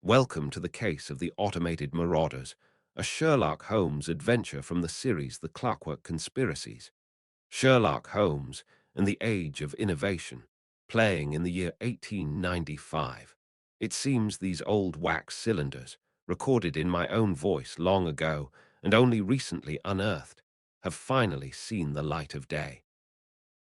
Welcome to the case of the automated Marauders, a Sherlock Holmes adventure from the series The Clockwork Conspiracies. Sherlock Holmes and the Age of Innovation, playing in the year 1895. It seems these old wax cylinders, recorded in my own voice long ago and only recently unearthed, have finally seen the light of day.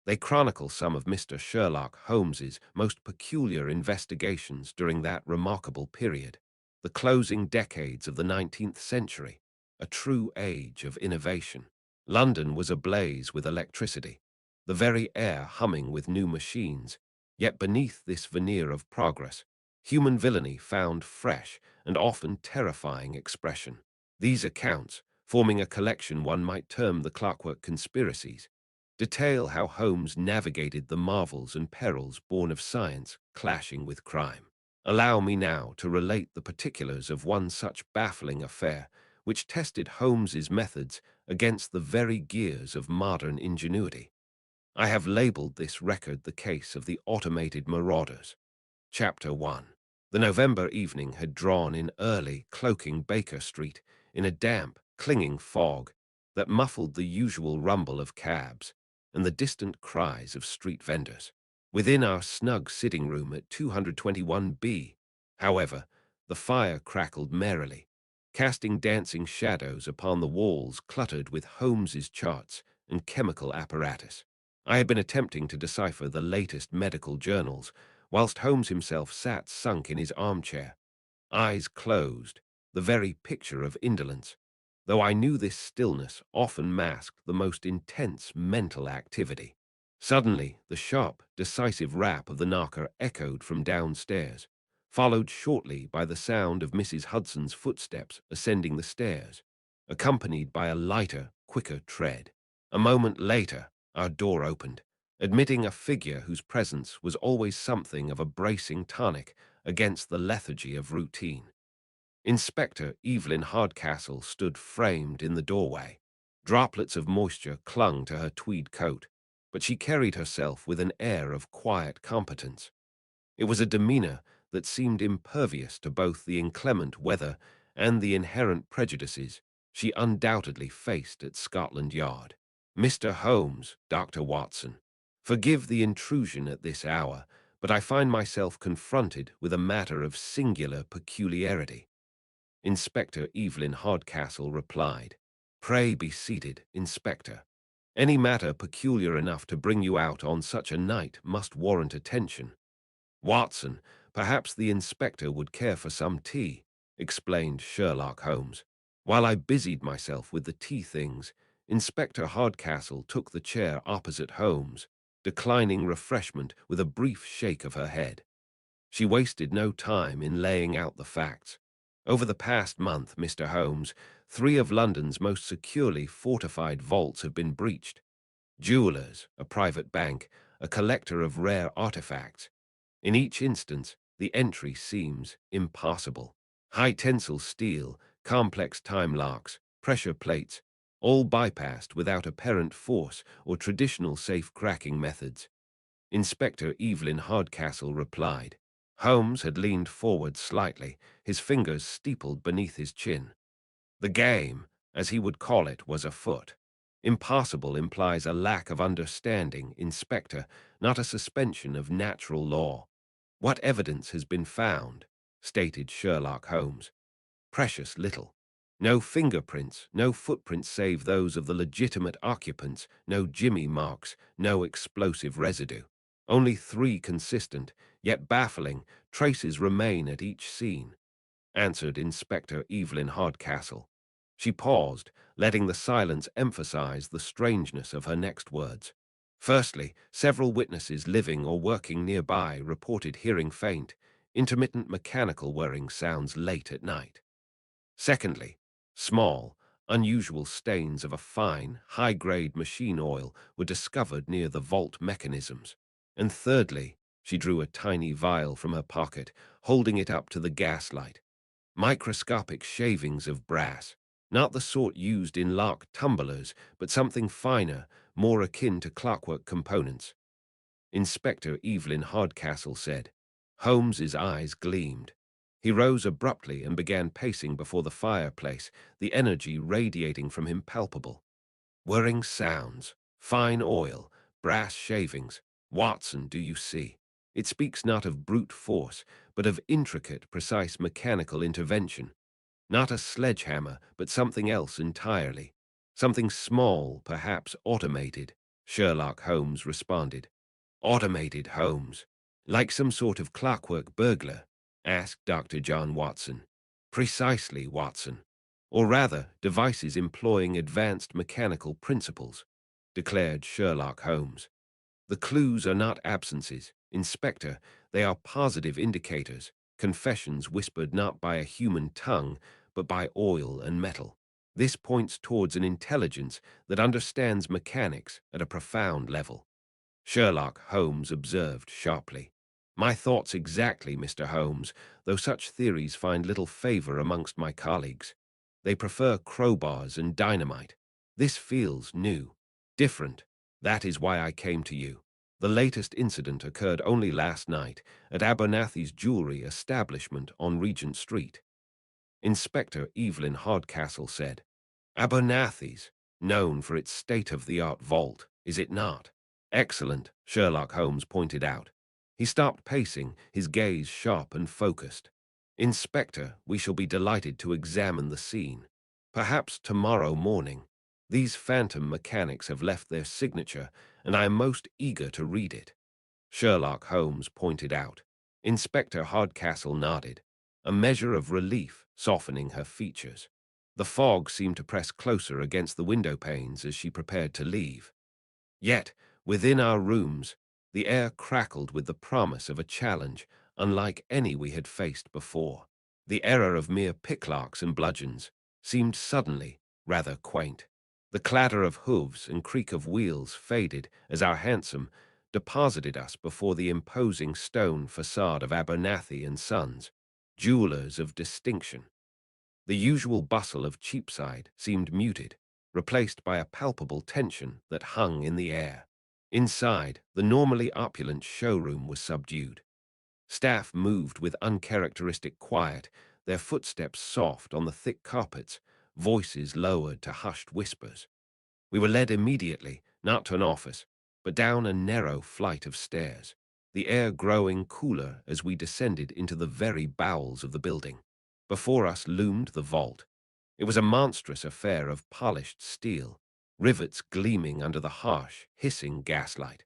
They chronicle some of Mr. Sherlock Holmes's most peculiar investigations during that remarkable period, the closing decades of the 19th century, a true age of innovation. London was ablaze with electricity, the very air humming with new machines, yet beneath this veneer of progress, human villainy found fresh and often terrifying expression. These accounts, forming a collection one might term the Clockwork Conspiracies, detail how Holmes navigated the marvels and perils born of science clashing with crime. Allow me now to relate the particulars of one such baffling affair, which tested Holmes's methods against the very gears of modern ingenuity. I have labeled this record the case of the automated Marauders. Chapter 1. The November evening had drawn in early, cloaking Baker Street in a damp, clinging fog that muffled the usual rumble of cabs and the distant cries of street vendors. Within our snug sitting room at 221B, however, the fire crackled merrily, casting dancing shadows upon the walls cluttered with Holmes's charts and chemical apparatus. I had been attempting to decipher the latest medical journals, whilst Holmes himself sat sunk in his armchair, eyes closed, the very picture of indolence, though I knew this stillness often masked the most intense mental activity. Suddenly, the sharp, decisive rap of the knocker echoed from downstairs, followed shortly by the sound of Mrs. Hudson's footsteps ascending the stairs, accompanied by a lighter, quicker tread. A moment later, our door opened, admitting a figure whose presence was always something of a bracing tonic against the lethargy of routine. Inspector Evelyn Hardcastle stood framed in the doorway. Droplets of moisture clung to her tweed coat, but she carried herself with an air of quiet competence. It was a demeanor that seemed impervious to both the inclement weather and the inherent prejudices she undoubtedly faced at Scotland Yard. "Mr. Holmes, Dr. Watson, forgive the intrusion at this hour, but I find myself confronted with a matter of singular peculiarity," Inspector Evelyn Hardcastle replied. "Pray be seated, Inspector. Any matter peculiar enough to bring you out on such a night must warrant attention." "Watson, perhaps the inspector would care for some tea," explained Sherlock Holmes. While I busied myself with the tea things, Inspector Hardcastle took the chair opposite Holmes, declining refreshment with a brief shake of her head. She wasted no time in laying out the facts. Over the past month, Mr. Holmes, 3 of London's most securely fortified vaults have been breached. Jewelers, a private bank, a collector of rare artifacts. In each instance, the entry seems impossible. High-tensile steel, complex time locks, pressure plates, all bypassed without apparent force or traditional safe-cracking methods. Inspector Evelyn Hardcastle replied. Holmes had leaned forward slightly, his fingers steepled beneath his chin. The game, as he would call it, was afoot. Impossible implies a lack of understanding, Inspector, not a suspension of natural law. "What evidence has been found?" stated Sherlock Holmes. "Precious little. No fingerprints, no footprints save those of the legitimate occupants, no jimmy marks, no explosive residue. Only 3 consistent, yet baffling, traces remain at each scene," answered Inspector Evelyn Hardcastle. She paused, letting the silence emphasize the strangeness of her next words. "Firstly, several witnesses living or working nearby reported hearing faint, intermittent mechanical whirring sounds late at night. Secondly, small, unusual stains of a fine, high-grade machine oil were discovered near the vault mechanisms. And thirdly," she drew a tiny vial from her pocket, holding it up to the gaslight, "microscopic shavings of brass, not the sort used in lock tumblers, but something finer, more akin to clockwork components," Inspector Evelyn Hardcastle said. Holmes's eyes gleamed. He rose abruptly and began pacing before the fireplace, the energy radiating from him palpable. Whirring sounds, fine oil, brass shavings. Watson, do you see? It speaks not of brute force, but of intricate, precise mechanical intervention. Not a sledgehammer, but something else entirely. Something small, perhaps automated, Sherlock Holmes responded. Automated, Holmes. Like some sort of clockwork burglar? Asked Dr. John Watson. Precisely, Watson. Or rather, devices employing advanced mechanical principles, declared Sherlock Holmes. The clues are not absences, Inspector, they are positive indicators, confessions whispered not by a human tongue, but by oil and metal. This points towards an intelligence that understands mechanics at a profound level. Sherlock Holmes observed sharply. My thoughts exactly, Mr. Holmes, though such theories find little favor amongst my colleagues. They prefer crowbars and dynamite. This feels new, different. That is why I came to you. The latest incident occurred only last night at Abernathy's jewelry establishment on Regent Street. Inspector Evelyn Hardcastle said, Abernathy's, known for its state-of-the-art vault, is it not? Excellent, Sherlock Holmes pointed out. He stopped pacing, his gaze sharp and focused. Inspector, we shall be delighted to examine the scene. Perhaps tomorrow morning. These phantom mechanics have left their signature, and I am most eager to read it. Sherlock Holmes pointed out. Inspector Hardcastle nodded, a measure of relief softening her features. The fog seemed to press closer against the window panes as she prepared to leave. Yet, within our rooms, the air crackled with the promise of a challenge unlike any we had faced before. The error of mere picklocks and bludgeons seemed suddenly rather quaint. The clatter of hooves and creak of wheels faded as our hansom deposited us before the imposing stone facade of Abernathy and Sons, jewelers of distinction. The usual bustle of Cheapside seemed muted, replaced by a palpable tension that hung in the air. Inside, the normally opulent showroom was subdued. Staff moved with uncharacteristic quiet, their footsteps soft on the thick carpets, voices lowered to hushed whispers. We were led immediately, not to an office, but down a narrow flight of stairs, the air growing cooler as we descended into the very bowels of the building. Before us loomed the vault. It was a monstrous affair of polished steel, rivets gleaming under the harsh, hissing gaslight.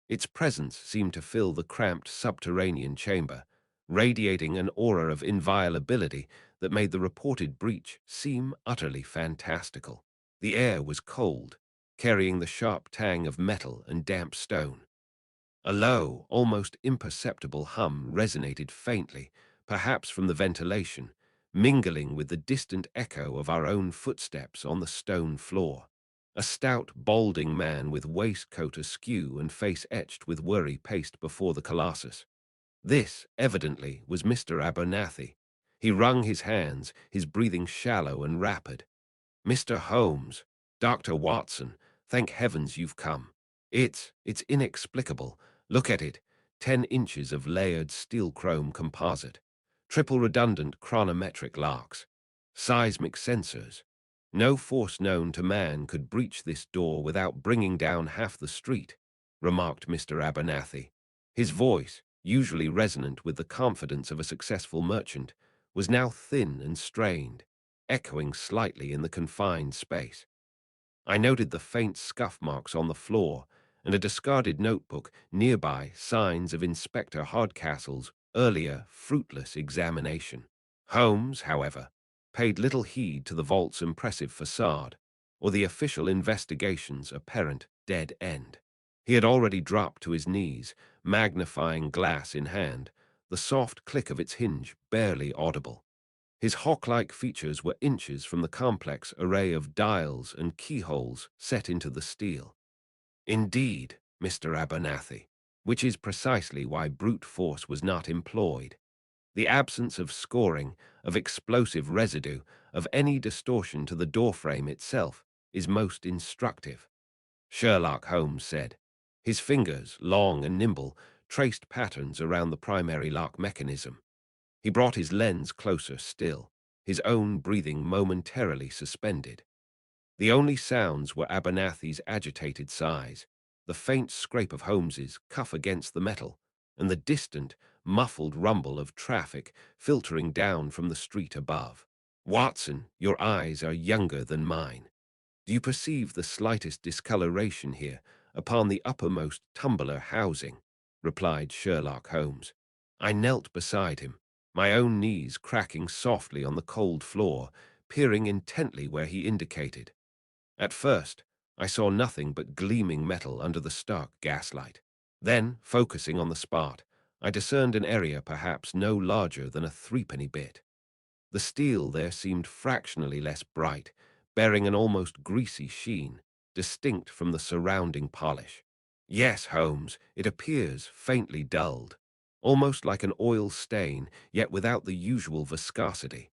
Its presence seemed to fill the cramped subterranean chamber, radiating an aura of inviolability that made the reported breach seem utterly fantastical. The air was cold, carrying the sharp tang of metal and damp stone. A low, almost imperceptible hum resonated faintly, perhaps from the ventilation, mingling with the distant echo of our own footsteps on the stone floor. A stout, balding man with waistcoat askew and face etched with worry paced before the colossus. This, evidently, was Mr. Abernathy. He wrung his hands, his breathing shallow and rapid. Mr. Holmes, Dr. Watson, thank heavens you've come. It's inexplicable. Look at it. 10 inches of layered steel chrome composite. Triple redundant chronometric locks. Seismic sensors. No force known to man could breach this door without bringing down half the street, remarked Mr. Abernathy. His voice, usually resonant with the confidence of a successful merchant, was now thin and strained, echoing slightly in the confined space. I noted the faint scuff marks on the floor and a discarded notebook nearby, signs of Inspector Hardcastle's earlier fruitless examination. Holmes, however, paid little heed to the vault's impressive facade or the official investigation's apparent dead end. He had already dropped to his knees, magnifying glass in hand, the soft click of its hinge barely audible. His hawk-like features were inches from the complex array of dials and keyholes set into the steel. Indeed, Mr. Abernathy, which is precisely why brute force was not employed. The absence of scoring, of explosive residue, of any distortion to the doorframe itself is most instructive, Sherlock Holmes said. His fingers, long and nimble, traced patterns around the primary lock mechanism. He brought his lens closer still, his own breathing momentarily suspended. The only sounds were Abernathy's agitated sighs, the faint scrape of Holmes's cuff against the metal, and the distant, muffled rumble of traffic filtering down from the street above. "Watson, your eyes are younger than mine. Do you perceive the slightest discoloration here upon the uppermost tumbler housing?" replied Sherlock Holmes. I knelt beside him, my own knees cracking softly on the cold floor, peering intently where he indicated. At first, I saw nothing but gleaming metal under the stark gaslight. Then, focusing on the spot, I discerned an area perhaps no larger than a threepenny bit. The steel there seemed fractionally less bright, bearing an almost greasy sheen, distinct from the surrounding polish. "Yes, Holmes, it appears faintly dulled, almost like an oil stain, yet without the usual viscosity,"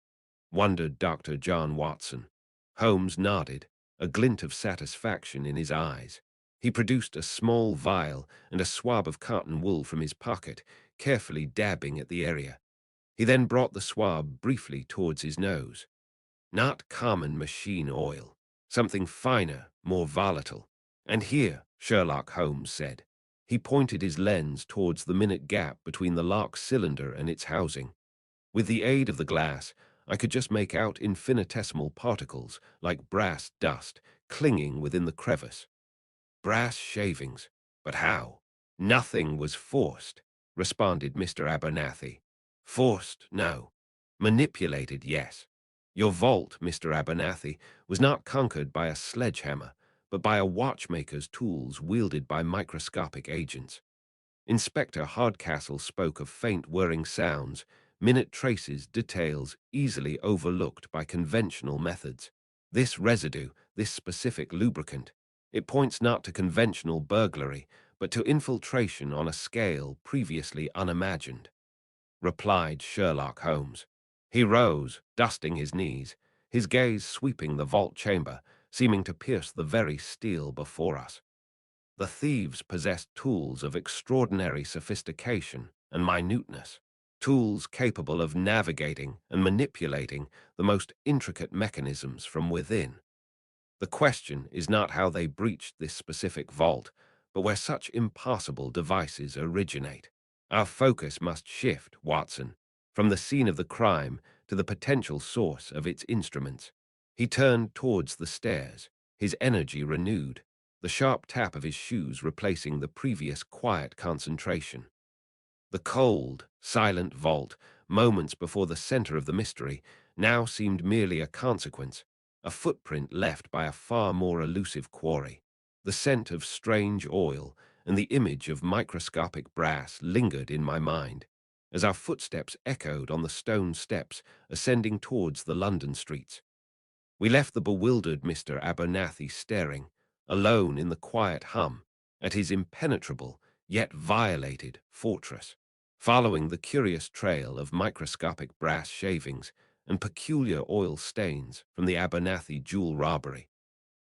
wondered Dr. John Watson. Holmes nodded, a glint of satisfaction in his eyes. He produced a small vial and a swab of cotton wool from his pocket, carefully dabbing at the area. He then brought the swab briefly towards his nose. "Not common machine oil, something finer, more volatile. And here," Sherlock Holmes said. He pointed his lens towards the minute gap between the lock cylinder and its housing. With the aid of the glass, I could just make out infinitesimal particles, like brass dust, clinging within the crevice. Brass shavings. But how? "Nothing was forced," responded Mr. Abernathy. "Forced, no. Manipulated, yes. Your vault, Mr. Abernathy, was not conquered by a sledgehammer, but by a watchmaker's tools wielded by microscopic agents." Inspector Hardcastle spoke of faint whirring sounds, minute traces, details easily overlooked by conventional methods. This residue, this specific lubricant, it points not to conventional burglary, but to infiltration on a scale previously unimagined, replied Sherlock Holmes. He rose, dusting his knees, his gaze sweeping the vault chamber, seeming to pierce the very steel before us. The thieves possessed tools of extraordinary sophistication and minuteness, tools capable of navigating and manipulating the most intricate mechanisms from within. The question is not how they breached this specific vault, but where such impossible devices originate. Our focus must shift, Watson, from the scene of the crime to the potential source of its instruments. He turned towards the stairs, his energy renewed, the sharp tap of his shoes replacing the previous quiet concentration. The cold, silent vault, moments before the center of the mystery, now seemed merely a consequence, a footprint left by a far more elusive quarry. The scent of strange oil and the image of microscopic brass lingered in my mind, as our footsteps echoed on the stone steps ascending towards the London streets. We left the bewildered Mr. Abernathy staring, alone in the quiet hum, at his impenetrable, yet violated, fortress. Following the curious trail of microscopic brass shavings and peculiar oil stains from the Abernathy jewel robbery,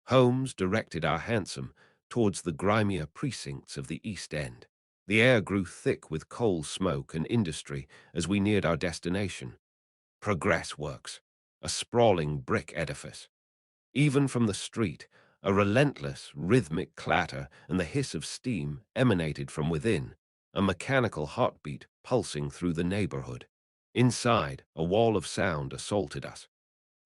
Holmes directed our hansom towards the grimier precincts of the East End. The air grew thick with coal smoke and industry as we neared our destination, Progress Works, a sprawling brick edifice. Even from the street, a relentless, rhythmic clatter and the hiss of steam emanated from within, a mechanical heartbeat pulsing through the neighborhood. Inside, a wall of sound assaulted us.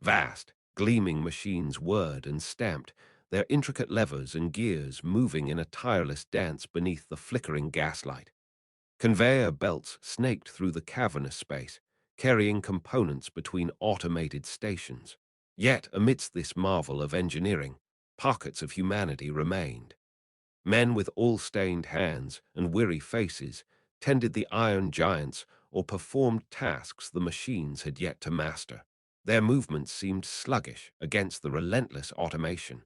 Vast, gleaming machines whirred and stamped, their intricate levers and gears moving in a tireless dance beneath the flickering gaslight. Conveyor belts snaked through the cavernous space, carrying components between automated stations. Yet, amidst this marvel of engineering, pockets of humanity remained. Men with all-stained hands and weary faces tended the iron giants or performed tasks the machines had yet to master. Their movements seemed sluggish against the relentless automation,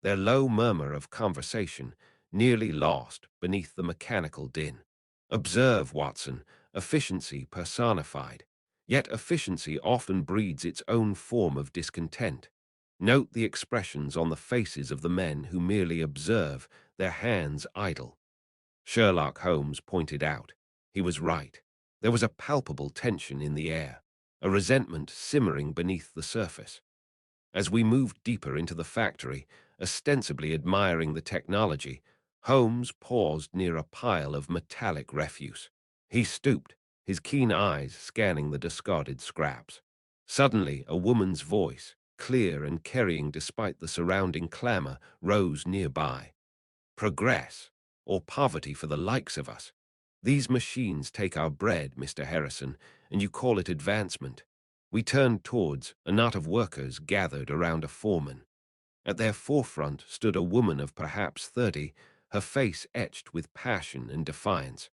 their low murmur of conversation nearly lost beneath the mechanical din. Observe, Watson, efficiency personified. Yet efficiency often breeds its own form of discontent. Note the expressions on the faces of the men who merely observe, their hands idle. Sherlock Holmes pointed out. He was right. There was a palpable tension in the air, a resentment simmering beneath the surface. As we moved deeper into the factory, ostensibly admiring the technology, Holmes paused near a pile of metallic refuse. He stooped, his keen eyes scanning the discarded scraps. Suddenly, a woman's voice, clear and carrying despite the surrounding clamor, rose nearby. Progress, or poverty for the likes of us. These machines take our bread, Mr. Harrison, and you call it advancement. We turned towards a knot of workers gathered around a foreman. At their forefront stood a woman of perhaps 30, her face etched with passion and defiance.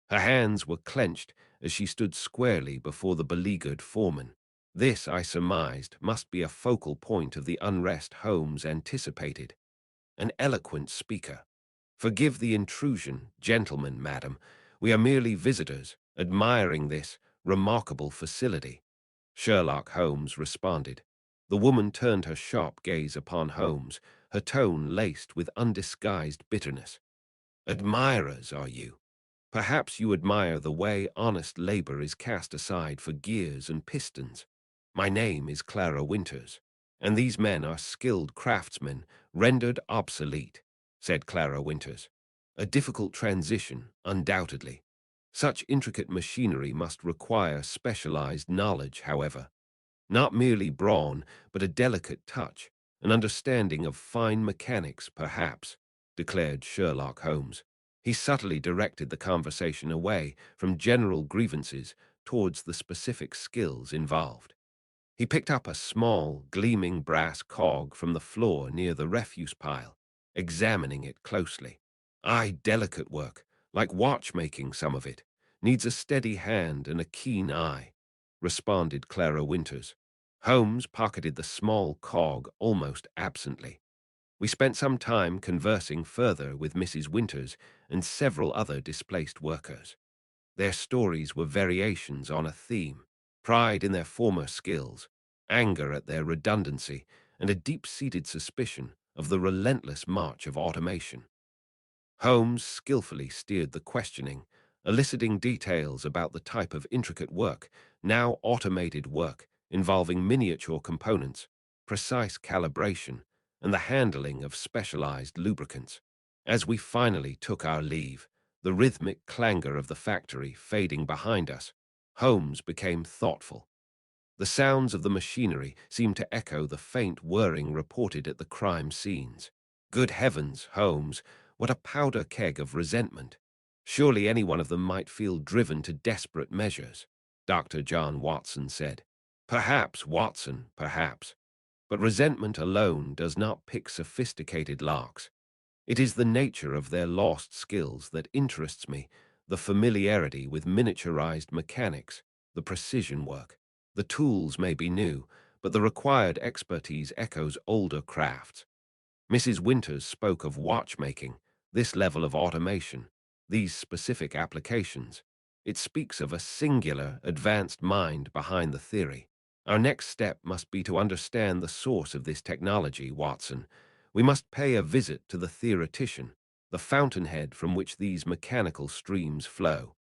Her hands were clenched as she stood squarely before the beleaguered foreman. This, I surmised, must be a focal point of the unrest Holmes anticipated. An eloquent speaker. Forgive the intrusion, gentlemen, madam. We are merely visitors, admiring this remarkable facility. Sherlock Holmes responded. The woman turned her sharp gaze upon Holmes, her tone laced with undisguised bitterness. Admirers, are you? Perhaps you admire the way honest labor is cast aside for gears and pistons. My name is Clara Winters, and these men are skilled craftsmen rendered obsolete, said Clara Winters. A difficult transition, undoubtedly. Such intricate machinery must require specialized knowledge, however. Not merely brawn, but a delicate touch, an understanding of fine mechanics, perhaps, declared Sherlock Holmes. He subtly directed the conversation away from general grievances towards the specific skills involved. He picked up a small, gleaming brass cog from the floor near the refuse pile, examining it closely. Delicate work, like watchmaking, some of it. Needs a steady hand and a keen eye, responded Clara Winters. Holmes pocketed the small cog almost absently. We spent some time conversing further with Mrs. Winters and several other displaced workers. Their stories were variations on a theme: pride in their former skills, anger at their redundancy, and a deep-seated suspicion of the relentless march of automation. Holmes skillfully steered the questioning, eliciting details about the type of intricate work, now automated work, involving miniature components, precise calibration, and the handling of specialized lubricants. As we finally took our leave, the rhythmic clangor of the factory fading behind us, Holmes became thoughtful. The sounds of the machinery seemed to echo the faint whirring reported at the crime scenes. Good heavens, Holmes, what a powder keg of resentment. Surely any one of them might feel driven to desperate measures, Dr. John Watson said. Perhaps, Watson, perhaps. But resentment alone does not pick sophisticated locks. It is the nature of their lost skills that interests me, the familiarity with miniaturized mechanics, the precision work. The tools may be new, but the required expertise echoes older crafts. Mrs. Winters spoke of watchmaking, this level of automation, these specific applications. It speaks of a singular, advanced mind behind the theory. Our next step must be to understand the source of this technology, Watson. We must pay a visit to the theoretician, the fountainhead from which these mechanical streams flow.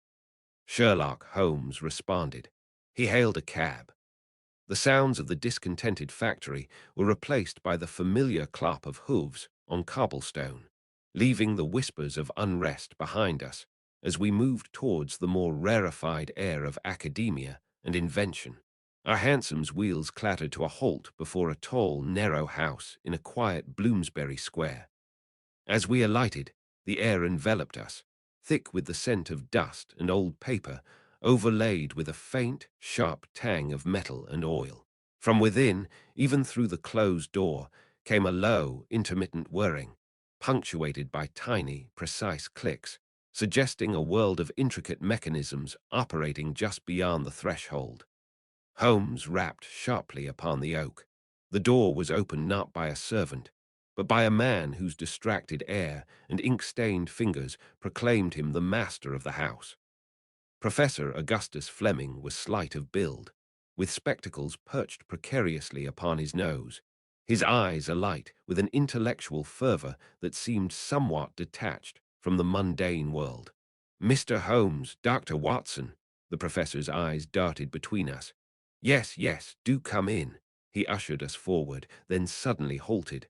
Sherlock Holmes responded. He hailed a cab. The sounds of the discontented factory were replaced by the familiar clop of hooves on cobblestone, leaving the whispers of unrest behind us as we moved towards the more rarefied air of academia and invention. Our hansom's wheels clattered to a halt before a tall, narrow house in a quiet Bloomsbury Square. As we alighted, the air enveloped us, thick with the scent of dust and old paper, overlaid with a faint, sharp tang of metal and oil. From within, even through the closed door, came a low, intermittent whirring, punctuated by tiny, precise clicks, suggesting a world of intricate mechanisms operating just beyond the threshold. Holmes rapped sharply upon the oak. The door was opened not by a servant, but by a man whose distracted air and ink-stained fingers proclaimed him the master of the house. Professor Augustus Flemming was slight of build, with spectacles perched precariously upon his nose, his eyes alight with an intellectual fervor that seemed somewhat detached from the mundane world. "Mr. Holmes, Dr. Watson," The professor's eyes darted between us. Yes, yes, do come in. He ushered us forward, then suddenly halted.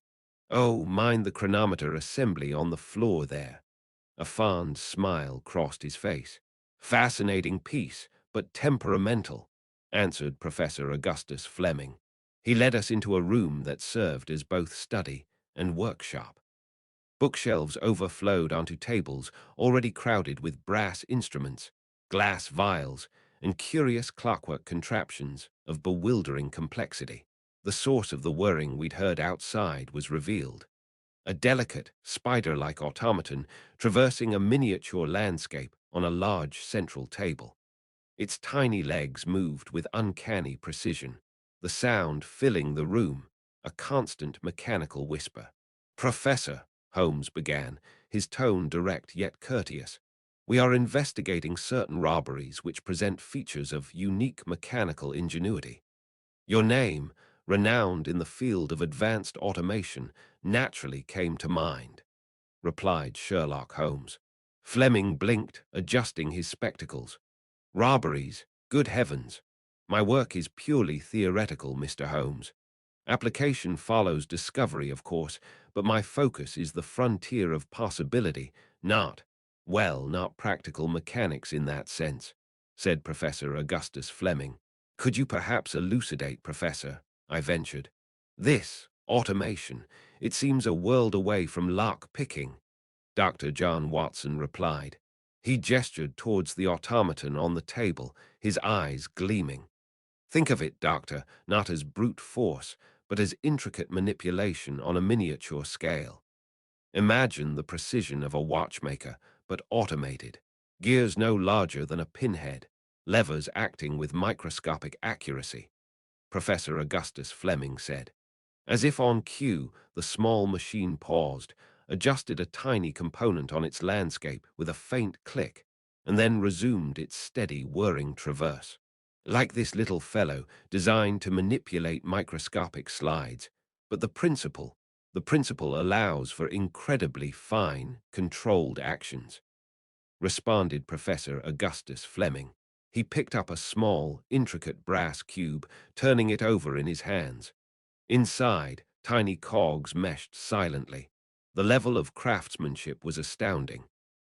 Oh, mind the chronometer assembly on the floor there. A fond smile crossed his face. Fascinating piece, but temperamental, answered Professor Augustus Flemming. He led us into a room that served as both study and workshop. Bookshelves overflowed onto tables already crowded with brass instruments, glass vials, and curious clockwork contraptions of bewildering complexity. The source of the whirring we'd heard outside was revealed. A delicate, spider-like automaton traversing a miniature landscape on a large central table. Its tiny legs moved with uncanny precision, the sound filling the room, a constant mechanical whisper. Professor, Holmes began, his tone direct yet courteous, we are investigating certain robberies which present features of unique mechanical ingenuity. Your name, renowned in the field of advanced automation, naturally came to mind, replied Sherlock Holmes. Fleming blinked, adjusting his spectacles. Robberies, good heavens. My work is purely theoretical, Mr. Holmes. Application follows discovery, of course, but my focus is the frontier of possibility, not practical mechanics in that sense, said Professor Augustus Flemming. Could you perhaps elucidate, Professor? I ventured. This, automation, it seems a world away from lock-picking, Dr. John Watson replied. He gestured towards the automaton on the table, his eyes gleaming. Think of it, Doctor, not as brute force, but as intricate manipulation on a miniature scale. Imagine the precision of a watchmaker, but automated. Gears no larger than a pinhead, levers acting with microscopic accuracy, Professor Augustus Flemming said. As if on cue, the small machine paused, adjusted a tiny component on its landscape with a faint click, and then resumed its steady whirring traverse. Like this little fellow, designed to manipulate microscopic slides, but the principle allows for incredibly fine, controlled actions, responded Professor Augustus Flemming. He picked up a small, intricate brass cube, turning it over in his hands. Inside, tiny cogs meshed silently. The level of craftsmanship was astounding.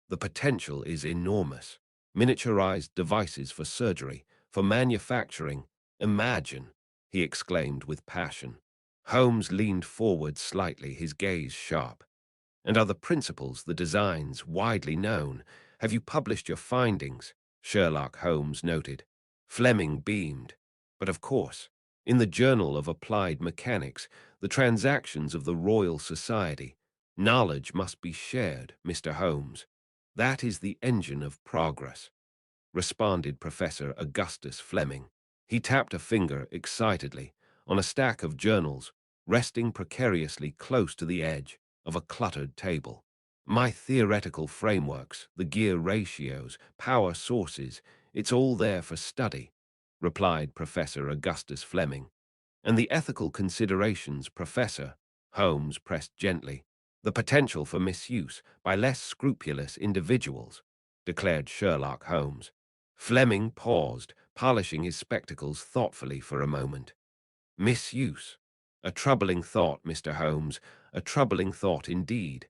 The potential is enormous. Miniaturized devices for surgery, for manufacturing. Imagine, he exclaimed with passion. Holmes leaned forward slightly, his gaze sharp. And are the principles, the designs, widely known? Have you published your findings? Sherlock Holmes noted. Fleming beamed. But of course, in the Journal of Applied Mechanics, the Transactions of the Royal Society, knowledge must be shared, Mr. Holmes. That is the engine of progress, responded Professor Augustus Flemming. He tapped a finger excitedly on a stack of journals resting precariously close to the edge of a cluttered table. My theoretical frameworks, the gear ratios, power sources, it's all there for study, replied Professor Augustus Flemming. And the ethical considerations, Professor, Holmes pressed gently. The potential for misuse by less scrupulous individuals, declared Sherlock Holmes. Fleming paused, polishing his spectacles thoughtfully for a moment. Misuse. A troubling thought, Mr. Holmes, a troubling thought indeed.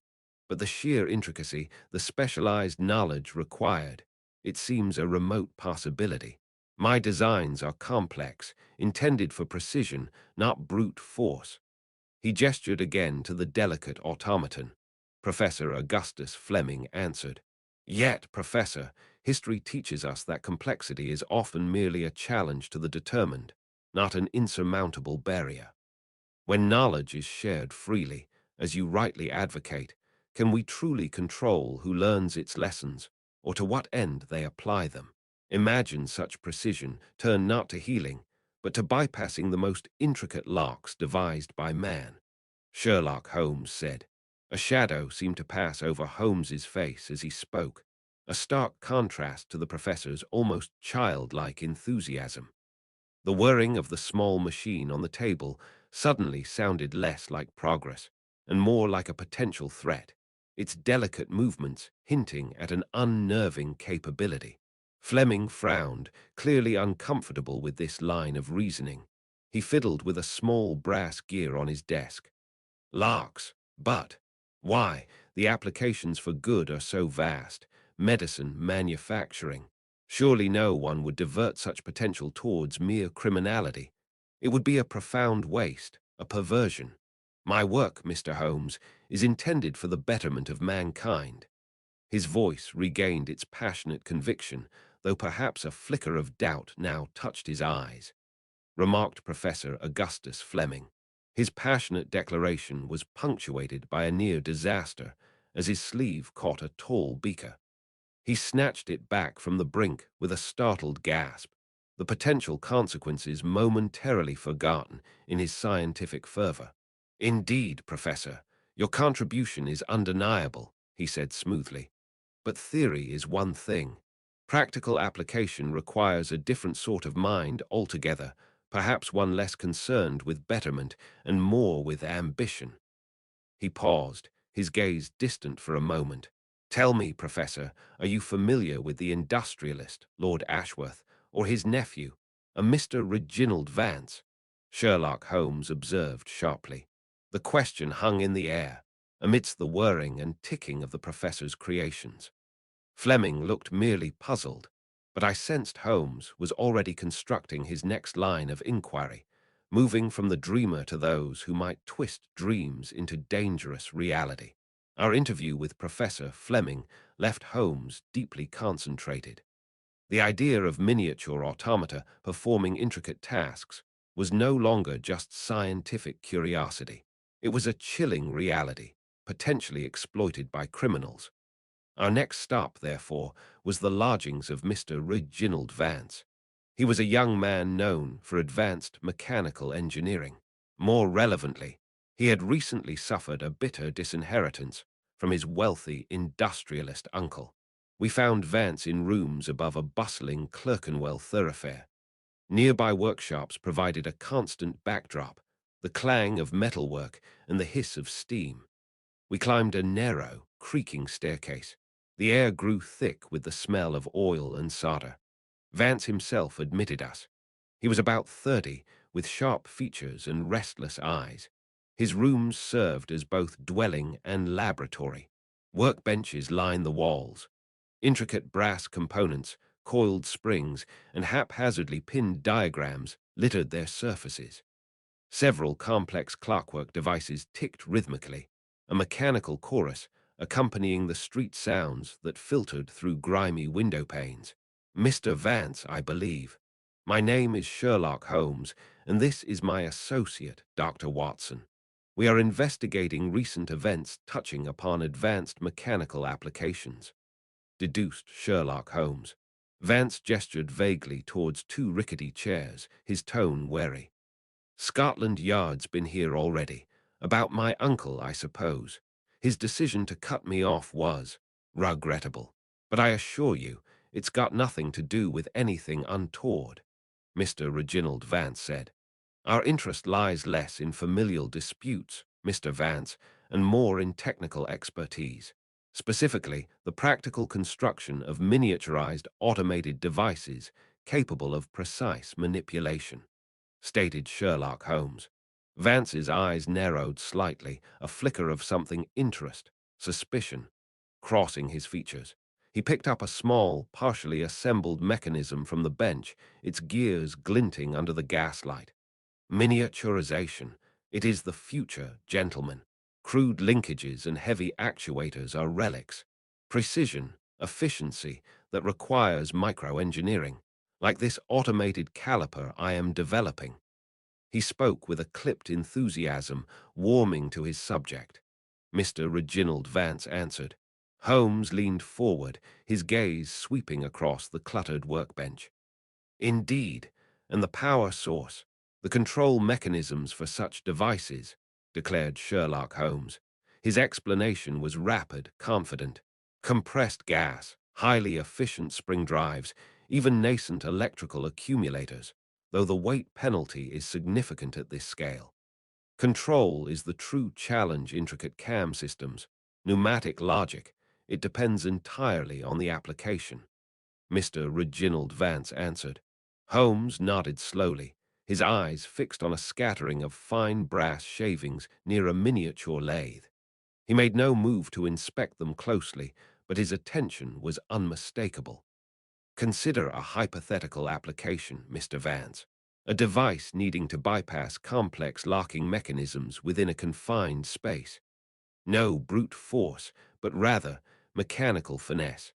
But the sheer intricacy, the specialized knowledge required, it seems a remote possibility. My designs are complex, intended for precision, not brute force. He gestured again to the delicate automaton. Professor Augustus Flemming answered. Yet, Professor, history teaches us that complexity is often merely a challenge to the determined, not an insurmountable barrier. When knowledge is shared freely, as you rightly advocate, can we truly control who learns its lessons, or to what end they apply them? Imagine such precision turn not to healing, but to bypassing the most intricate locks devised by man. Sherlock Holmes said. A shadow seemed to pass over Holmes's face as he spoke, a stark contrast to the professor's almost childlike enthusiasm. The whirring of the small machine on the table suddenly sounded less like progress and more like a potential threat, its delicate movements hinting at an unnerving capability. Fleming frowned, clearly uncomfortable with this line of reasoning. He fiddled with a small brass gear on his desk. Larks. But why? The applications for good are so vast. Medicine, manufacturing. Surely no one would divert such potential towards mere criminality. It would be a profound waste, a perversion. My work, Mr. Holmes, is intended for the betterment of mankind. His voice regained its passionate conviction, though perhaps a flicker of doubt now touched his eyes, remarked Professor Augustus Flemming. His passionate declaration was punctuated by a near disaster as his sleeve caught a tall beaker. He snatched it back from the brink with a startled gasp, the potential consequences momentarily forgotten in his scientific fervor. Indeed, Professor, your contribution is undeniable, he said smoothly. But theory is one thing. Practical application requires a different sort of mind altogether, perhaps one less concerned with betterment and more with ambition. He paused, his gaze distant for a moment. Tell me, Professor, are you familiar with the industrialist, Lord Ashworth, or his nephew, a Mr. Reginald Vance? Sherlock Holmes observed sharply. The question hung in the air, amidst the whirring and ticking of the professor's creations. Fleming looked merely puzzled, but I sensed Holmes was already constructing his next line of inquiry, moving from the dreamer to those who might twist dreams into dangerous reality. Our interview with Professor Fleming left Holmes deeply concentrated. The idea of miniature automata performing intricate tasks was no longer just scientific curiosity. It was a chilling reality, potentially exploited by criminals. Our next stop, therefore, was the lodgings of Mr. Reginald Vance. He was a young man known for advanced mechanical engineering. More relevantly, he had recently suffered a bitter disinheritance from his wealthy industrialist uncle. We found Vance in rooms above a bustling Clerkenwell thoroughfare. Nearby workshops provided a constant backdrop, the clang of metalwork and the hiss of steam. We climbed a narrow, creaking staircase. The air grew thick with the smell of oil and solder. Vance himself admitted us. He was about 30, with sharp features and restless eyes. His rooms served as both dwelling and laboratory. Workbenches lined the walls. Intricate brass components, coiled springs, and haphazardly pinned diagrams littered their surfaces. Several complex clockwork devices ticked rhythmically, a mechanical chorus accompanying the street sounds that filtered through grimy window panes. Mr. Vance, I believe. My name is Sherlock Holmes, and this is my associate, Dr. Watson. We are investigating recent events touching upon advanced mechanical applications, deduced Sherlock Holmes. Vance gestured vaguely towards two rickety chairs, his tone wary. Scotland Yard's been here already. About my uncle, I suppose. His decision to cut me off was regrettable. But I assure you, it's got nothing to do with anything untoward, Mr. Reginald Vance said. Our interest lies less in familial disputes, Mr. Vance, and more in technical expertise. Specifically, the practical construction of miniaturized automated devices capable of precise manipulation, stated Sherlock Holmes. Vance's eyes narrowed slightly, a flicker of something interest, suspicion, crossing his features. He picked up a small, partially assembled mechanism from the bench, its gears glinting under the gaslight. Miniaturization. It is the future, gentlemen. Crude linkages and heavy actuators are relics. Precision, efficiency that requires microengineering, like this automated caliper I am developing. He spoke with a clipped enthusiasm, warming to his subject. Mr. Reginald Vance answered. Holmes leaned forward, his gaze sweeping across the cluttered workbench. Indeed, and the power source, the control mechanisms for such devices, declared Sherlock Holmes. His explanation was rapid, confident. Compressed gas, highly efficient spring drives, even nascent electrical accumulators, though the weight penalty is significant at this scale. Control is the true challenge. Intricate cam systems, pneumatic logic. It depends entirely on the application. Mr. Reginald Vance answered. Holmes nodded slowly, his eyes fixed on a scattering of fine brass shavings near a miniature lathe. He made no move to inspect them closely, but his attention was unmistakable. Consider a hypothetical application, Mr. Vance. A device needing to bypass complex locking mechanisms within a confined space. No brute force, but rather mechanical finesse.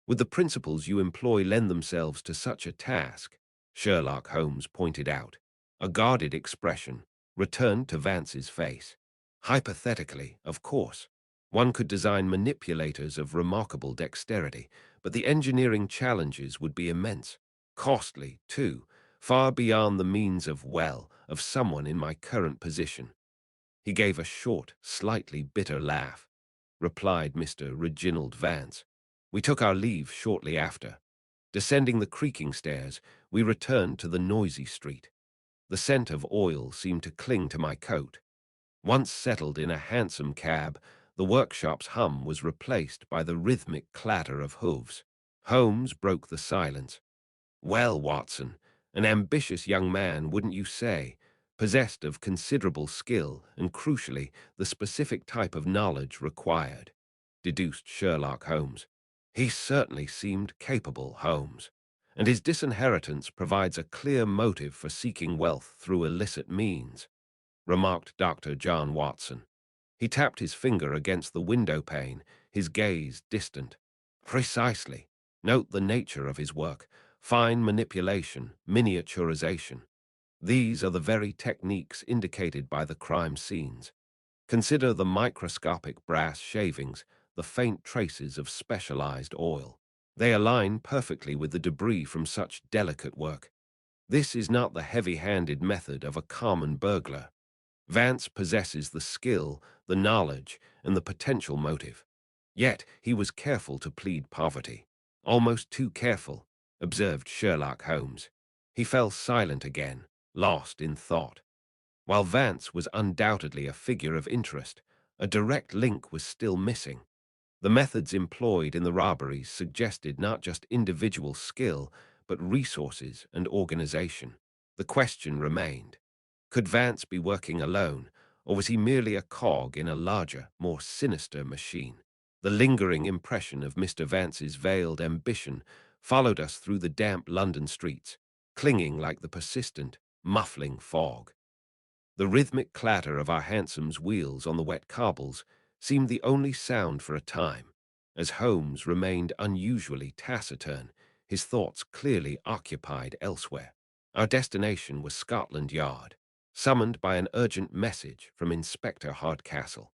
Would the principles you employ lend themselves to such a task? Sherlock Holmes pointed out. A guarded expression returned to Vance's face. Hypothetically, of course, one could design manipulators of remarkable dexterity, but the engineering challenges would be immense, costly, too, far beyond the means of someone in my current position. He gave a short, slightly bitter laugh. Replied Mr. Reginald Vance. We took our leave shortly after. Descending the creaking stairs, we returned to the noisy street. The scent of oil seemed to cling to my coat. Once settled in a hansom cab, the workshop's hum was replaced by the rhythmic clatter of hooves. Holmes broke the silence. Well, Watson, an ambitious young man, wouldn't you say? Possessed of considerable skill and, crucially, the specific type of knowledge required, deduced Sherlock Holmes. He certainly seemed capable, Holmes, and his disinheritance provides a clear motive for seeking wealth through illicit means, remarked Dr. John Watson. He tapped his finger against the window pane, his gaze distant. Precisely. Note the nature of his work. Fine manipulation, miniaturization. These are the very techniques indicated by the crime scenes. Consider the microscopic brass shavings, the faint traces of specialized oil. They align perfectly with the debris from such delicate work. This is not the heavy-handed method of a common burglar. Vance possesses the skill, the knowledge, and the potential motive. Yet he was careful to plead poverty. Almost too careful, observed Sherlock Holmes. He fell silent again, lost in thought. While Vance was undoubtedly a figure of interest, a direct link was still missing. The methods employed in the robberies suggested not just individual skill, but resources and organization. The question remained. Could Vance be working alone, or was he merely a cog in a larger, more sinister machine? The lingering impression of Mr. Vance's veiled ambition followed us through the damp London streets, clinging like the persistent, muffling fog. The rhythmic clatter of our hansom's wheels on the wet cobbles seemed the only sound for a time, as Holmes remained unusually taciturn, his thoughts clearly occupied elsewhere. Our destination was Scotland Yard, summoned by an urgent message from Inspector Hardcastle.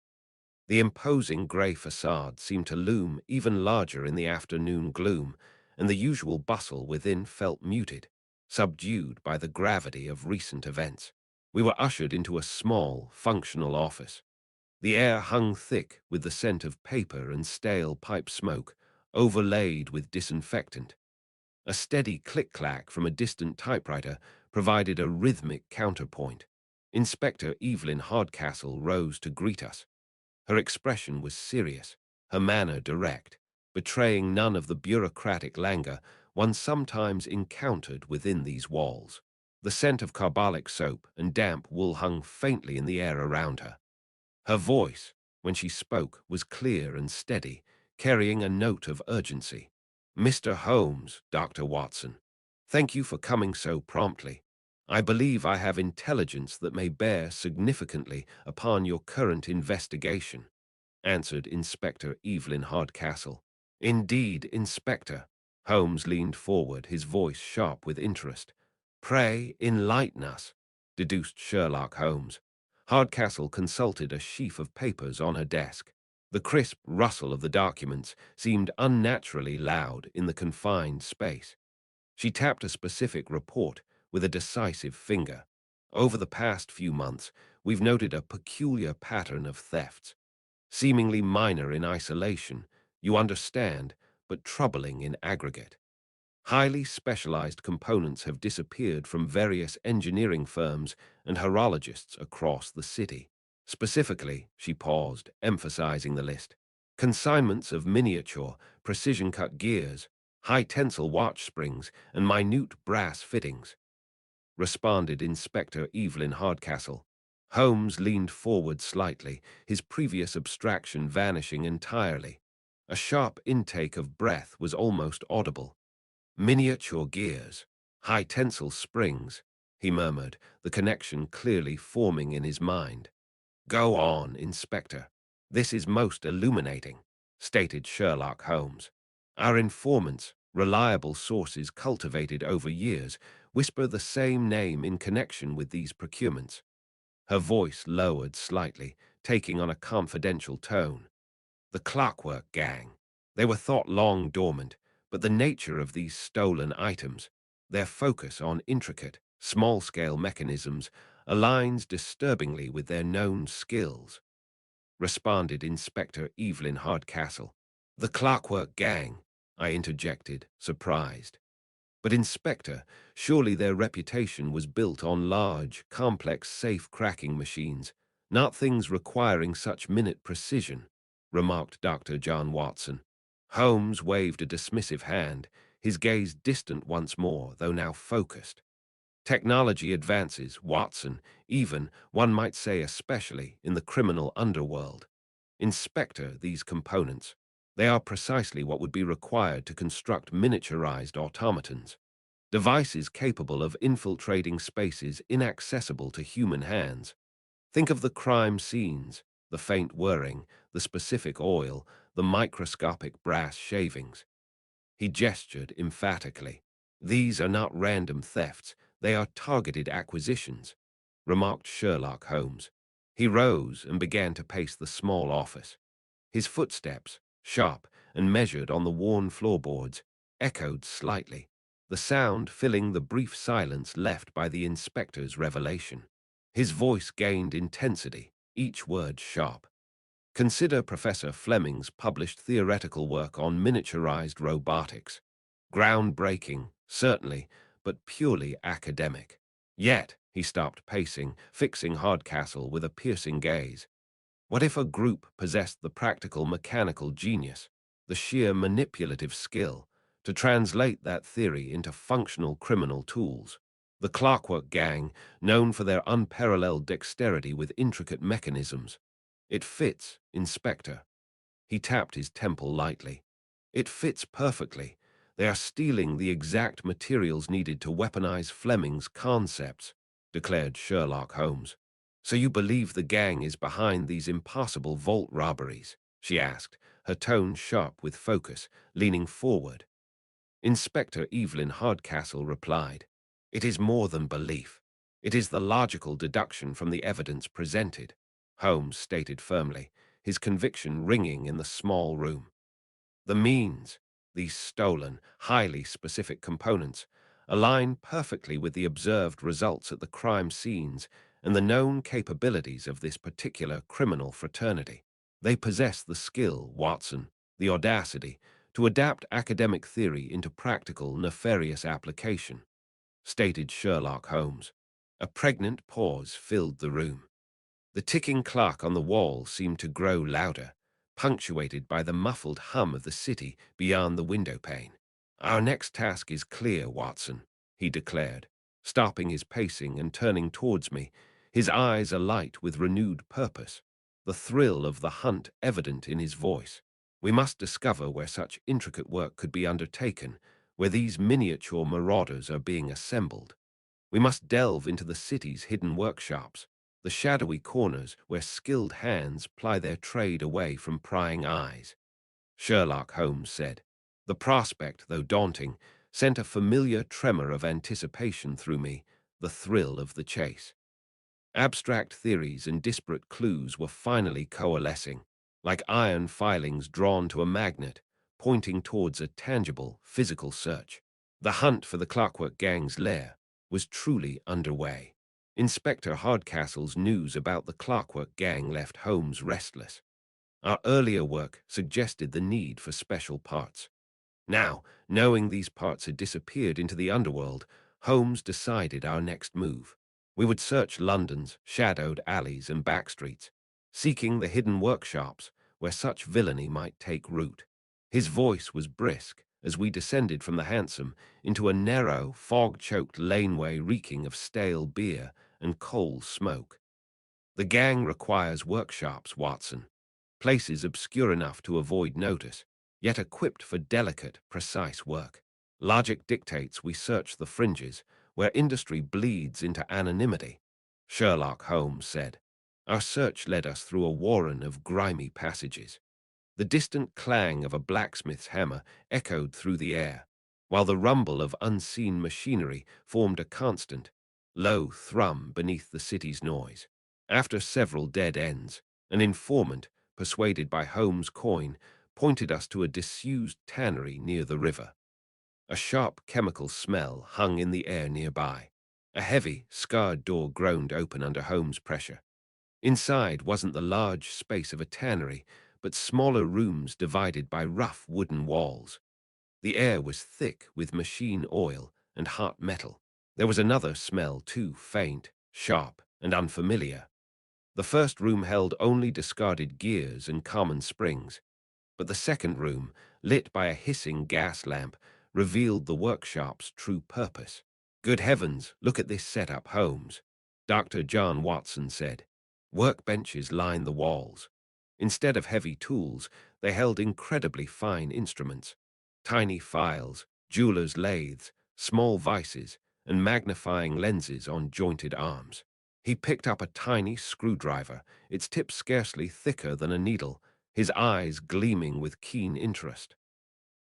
The imposing grey facade seemed to loom even larger in the afternoon gloom, and the usual bustle within felt muted, subdued by the gravity of recent events. We were ushered into a small, functional office. The air hung thick with the scent of paper and stale pipe smoke, overlaid with disinfectant. A steady click-clack from a distant typewriter provided a rhythmic counterpoint. Inspector Evelyn Hardcastle rose to greet us. Her expression was serious, her manner direct, betraying none of the bureaucratic languor one sometimes encountered within these walls. The scent of carbolic soap and damp wool hung faintly in the air around her. Her voice, when she spoke, was clear and steady, carrying a note of urgency. Mr. Holmes, Dr. Watson, thank you for coming so promptly. I believe I have intelligence that may bear significantly upon your current investigation, answered Inspector Evelyn Hardcastle. Indeed, Inspector. Holmes leaned forward, his voice sharp with interest. Pray enlighten us, deduced Sherlock Holmes. Hardcastle consulted a sheaf of papers on her desk. The crisp rustle of the documents seemed unnaturally loud in the confined space. She tapped a specific report with a decisive finger. Over the past few months, we've noted a peculiar pattern of thefts, seemingly minor in isolation, you understand, but troubling in aggregate. Highly specialized components have disappeared from various engineering firms and horologists across the city. Specifically, she paused, emphasizing the list, consignments of miniature, precision-cut gears, high-tensile watch springs, and minute brass fittings, responded Inspector Evelyn Hardcastle. Holmes leaned forward slightly, his previous abstraction vanishing entirely. A sharp intake of breath was almost audible. Miniature gears, high-tensile springs, he murmured, the connection clearly forming in his mind. Go on, Inspector. This is most illuminating, stated Sherlock Holmes. Our informants, reliable sources cultivated over years, whisper the same name in connection with these procurements. Her voice lowered slightly, taking on a confidential tone. The Clockwork Gang. They were thought long dormant, but the nature of these stolen items, their focus on intricate, small-scale mechanisms, aligns disturbingly with their known skills, responded Inspector Evelyn Hardcastle. The Clockwork Gang, I interjected, surprised. But Inspector, surely their reputation was built on large, complex safe-cracking machines, not things requiring such minute precision, remarked Dr. John Watson. Holmes waved a dismissive hand, his gaze distant once more, though now focused. Technology advances, Watson, even, one might say especially, in the criminal underworld. Inspector, these components. They are precisely what would be required to construct miniaturized automatons. Devices capable of infiltrating spaces inaccessible to human hands. Think of the crime scenes, the faint whirring, the specific oil, the microscopic brass shavings. He gestured emphatically. These are not random thefts, they are targeted acquisitions, remarked Sherlock Holmes. He rose and began to pace the small office. His footsteps, sharp and measured on the worn floorboards, echoed slightly, the sound filling the brief silence left by the inspector's revelation. His voice gained intensity, each word sharp. Consider Professor Flemming's published theoretical work on miniaturized robotics. Groundbreaking, certainly, but purely academic. Yet, he stopped pacing, fixing Hardcastle with a piercing gaze. What if a group possessed the practical mechanical genius, the sheer manipulative skill, to translate that theory into functional criminal tools? The Clockwork Gang, known for their unparalleled dexterity with intricate mechanisms. It fits, Inspector. He tapped his temple lightly. It fits perfectly. They are stealing the exact materials needed to weaponize Fleming's concepts, declared Sherlock Holmes. So you believe the gang is behind these impossible vault robberies? She asked, her tone sharp with focus, leaning forward. Inspector Evelyn Hardcastle replied, It is more than belief. It is the logical deduction from the evidence presented, Holmes stated firmly, his conviction ringing in the small room. The means, these stolen, highly specific components, align perfectly with the observed results at the crime scenes and the known capabilities of this particular criminal fraternity. They possess the skill, Watson, the audacity, to adapt academic theory into practical, nefarious application, stated Sherlock Holmes. A pregnant pause filled the room. The ticking clock on the wall seemed to grow louder, punctuated by the muffled hum of the city beyond the windowpane. Our next task is clear, Watson, he declared, stopping his pacing and turning towards me, his eyes alight with renewed purpose, the thrill of the hunt evident in his voice. We must discover where such intricate work could be undertaken, where these miniature marauders are being assembled. We must delve into the city's hidden workshops, the shadowy corners where skilled hands ply their trade away from prying eyes. Sherlock Holmes said. The prospect, though daunting, sent a familiar tremor of anticipation through me, the thrill of the chase. Abstract theories and disparate clues were finally coalescing, like iron filings drawn to a magnet, pointing towards a tangible, physical search. The hunt for the Clockwork Gang's lair was truly underway. Inspector Hardcastle's news about the Clockwork Gang left Holmes restless. Our earlier work suggested the need for special parts. Now, knowing these parts had disappeared into the underworld, Holmes decided our next move. We would search London's shadowed alleys and back streets, seeking the hidden workshops where such villainy might take root. His voice was brisk, as we descended from the hansom into a narrow, fog-choked laneway reeking of stale beer and coal smoke. The gang requires workshops, Watson. Places obscure enough to avoid notice, yet equipped for delicate, precise work. Logic dictates we search the fringes, where industry bleeds into anonymity, Sherlock Holmes said. Our search led us through a warren of grimy passages. The distant clang of a blacksmith's hammer echoed through the air, while the rumble of unseen machinery formed a constant, low thrum beneath the city's noise. After several dead ends, an informant, persuaded by Holmes' coin, pointed us to a disused tannery near the river. A sharp chemical smell hung in the air nearby. A heavy, scarred door groaned open under Holmes' pressure. Inside wasn't the large space of a tannery, but smaller rooms divided by rough wooden walls. The air was thick with machine oil and hot metal. There was another smell too, faint, sharp, and unfamiliar. The first room held only discarded gears and common springs, but the second room, lit by a hissing gas lamp, revealed the workshop's true purpose. Good heavens, look at this setup, Holmes, Dr. John Watson said. Workbenches lined the walls. Instead of heavy tools, they held incredibly fine instruments. Tiny files, jeweler's lathes, small vices, and magnifying lenses on jointed arms. He picked up a tiny screwdriver, its tip scarcely thicker than a needle, his eyes gleaming with keen interest.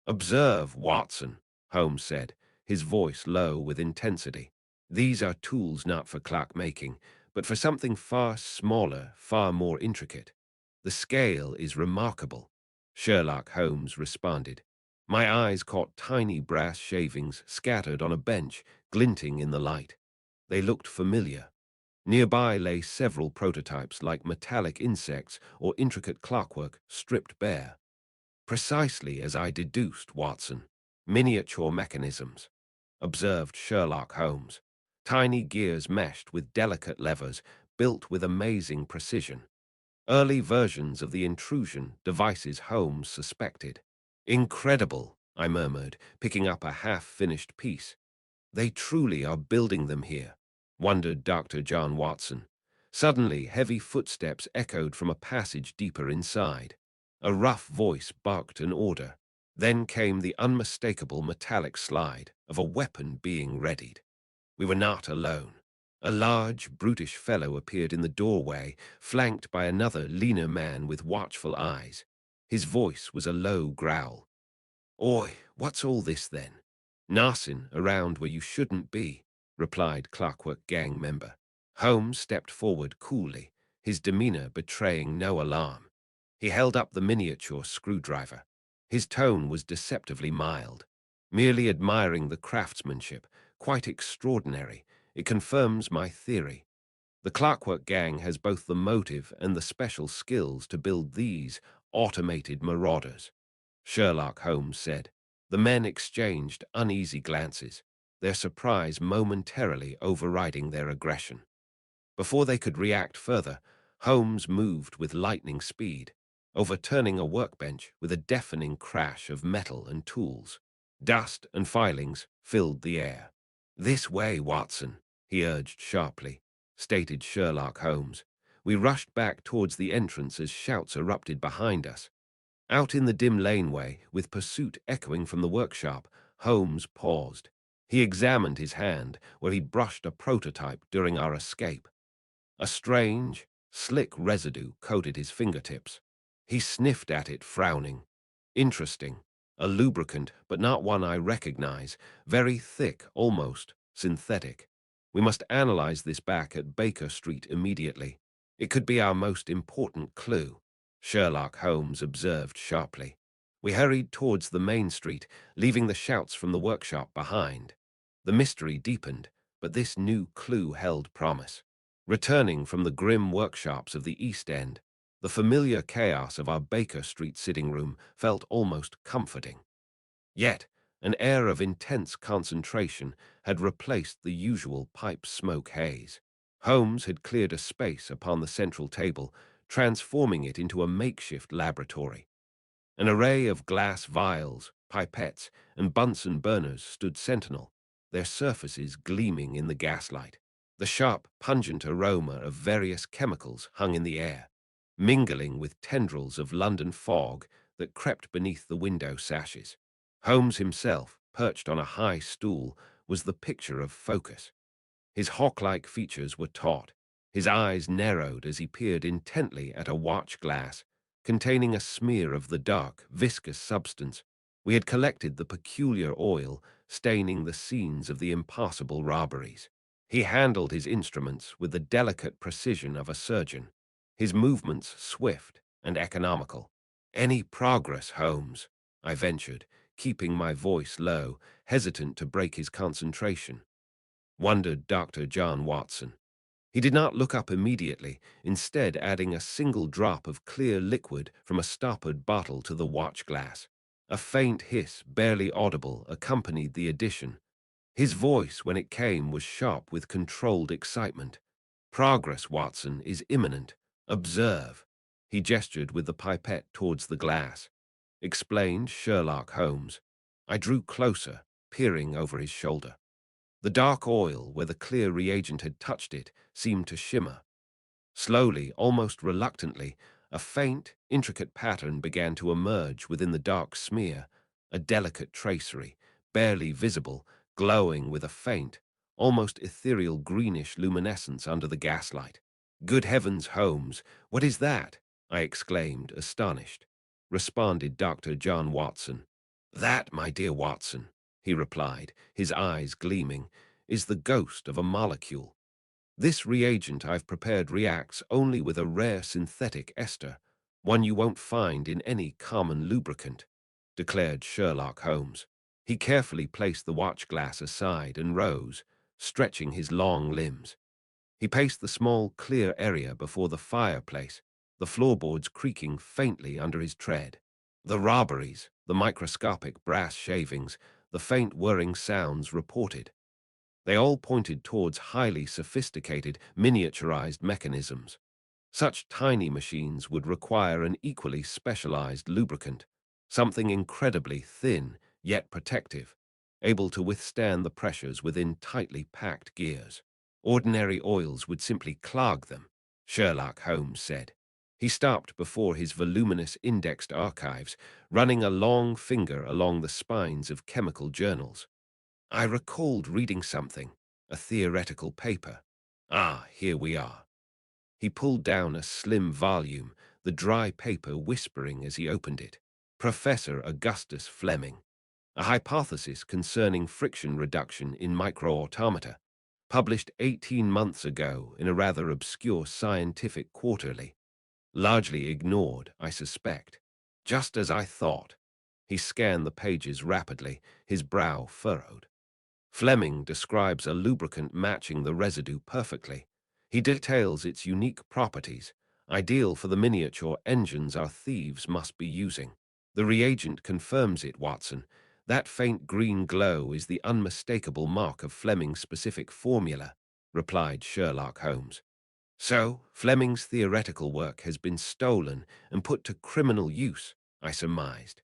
Observe, Watson, Holmes said, his voice low with intensity. These are tools not for clockmaking, but for something far smaller, far more intricate. The scale is remarkable, Sherlock Holmes responded. My eyes caught tiny brass shavings scattered on a bench, glinting in the light. They looked familiar. Nearby lay several prototypes like metallic insects or intricate clockwork stripped bare. Precisely as I deduced, Watson. Miniature mechanisms, observed Sherlock Holmes. Tiny gears meshed with delicate levers, built with amazing precision. Early versions of the intrusion devices Holmes suspected. Incredible, I murmured, picking up a half-finished piece. They truly are building them here, wondered Dr. John Watson. Suddenly, heavy footsteps echoed from a passage deeper inside. A rough voice barked an order. Then came the unmistakable metallic slide of a weapon being readied. We were not alone. A large, brutish fellow appeared in the doorway, flanked by another leaner man with watchful eyes. His voice was a low growl. Oi, what's all this then? Narsin around where you shouldn't be, replied Clockwork Gang member. Holmes stepped forward coolly, his demeanor betraying no alarm. He held up the miniature screwdriver. His tone was deceptively mild. Merely admiring the craftsmanship, quite extraordinary. It confirms my theory. The Clockwork Gang has both the motive and the special skills to build these automated marauders, Sherlock Holmes said. The men exchanged uneasy glances, their surprise momentarily overriding their aggression. Before they could react further, Holmes moved with lightning speed, overturning a workbench with a deafening crash of metal and tools. Dust and filings filled the air. This way, Watson, he urged sharply, stated Sherlock Holmes. We rushed back towards the entrance as shouts erupted behind us. Out in the dim laneway, with pursuit echoing from the workshop, Holmes paused. He examined his hand, where he'd brushed a prototype during our escape. A strange, slick residue coated his fingertips. He sniffed at it, frowning. Interesting. A lubricant, but not one I recognize. Very thick, almost synthetic. We must analyze this back at Baker Street immediately. It could be our most important clue, Sherlock Holmes observed sharply. We hurried towards the main street, leaving the shouts from the workshop behind. The mystery deepened, but this new clue held promise. Returning from the grim workshops of the East End, the familiar chaos of our Baker Street sitting room felt almost comforting. Yet, an air of intense concentration had replaced the usual pipe smoke haze. Holmes had cleared a space upon the central table, transforming it into a makeshift laboratory. An array of glass vials, pipettes, and Bunsen burners stood sentinel, their surfaces gleaming in the gaslight. The sharp, pungent aroma of various chemicals hung in the air, mingling with tendrils of London fog that crept beneath the window sashes. Holmes himself, perched on a high stool, was the picture of focus. His hawk-like features were taut, his eyes narrowed as he peered intently at a watch glass containing a smear of the dark, viscous substance. We had collected the peculiar oil staining the scenes of the impossible robberies. He handled his instruments with the delicate precision of a surgeon, his movements swift and economical. "Any progress, Holmes?" I ventured, keeping my voice low, hesitant to break his concentration. Wondered Dr. John Watson. He did not look up immediately, instead adding a single drop of clear liquid from a stoppered bottle to the watch glass. A faint hiss, barely audible, accompanied the addition. His voice, when it came, was sharp with controlled excitement. "Progress, Watson, is imminent. Observe." He gestured with the pipette towards the glass. Explained Sherlock Holmes. I drew closer, peering over his shoulder. The dark oil, where the clear reagent had touched it, seemed to shimmer. Slowly, almost reluctantly, a faint, intricate pattern began to emerge within the dark smear, a delicate tracery, barely visible, glowing with a faint, almost ethereal greenish luminescence under the gaslight. "Good heavens, Holmes, what is that?" I exclaimed, astonished. Responded Dr. John Watson. "That, my dear Watson," he replied, his eyes gleaming, "is the ghost of a molecule. This reagent I've prepared reacts only with a rare synthetic ester, one you won't find in any common lubricant," declared Sherlock Holmes. He carefully placed the watch glass aside and rose, stretching his long limbs. He paced the small, clear area before the fireplace, the floorboards creaking faintly under his tread. The robberies, the microscopic brass shavings, the faint whirring sounds reported. They all pointed towards highly sophisticated, miniaturized mechanisms. Such tiny machines would require an equally specialized lubricant, something incredibly thin yet protective, able to withstand the pressures within tightly packed gears. Ordinary oils would simply clog them, Sherlock Holmes said. He stopped before his voluminous indexed archives, running a long finger along the spines of chemical journals. I recalled reading something, a theoretical paper. Ah, here we are. He pulled down a slim volume, the dry paper whispering as he opened it. Professor Augustus Flemming. A hypothesis concerning friction reduction in microautomata, published 18 months ago in a rather obscure scientific quarterly. Largely ignored, I suspect. Just as I thought. He scanned the pages rapidly, his brow furrowed. Fleming describes a lubricant matching the residue perfectly. He details its unique properties, ideal for the miniature engines our thieves must be using. The reagent confirms it, Watson. That faint green glow is the unmistakable mark of Fleming's specific formula, replied Sherlock Holmes. So, Fleming's theoretical work has been stolen and put to criminal use, I surmised.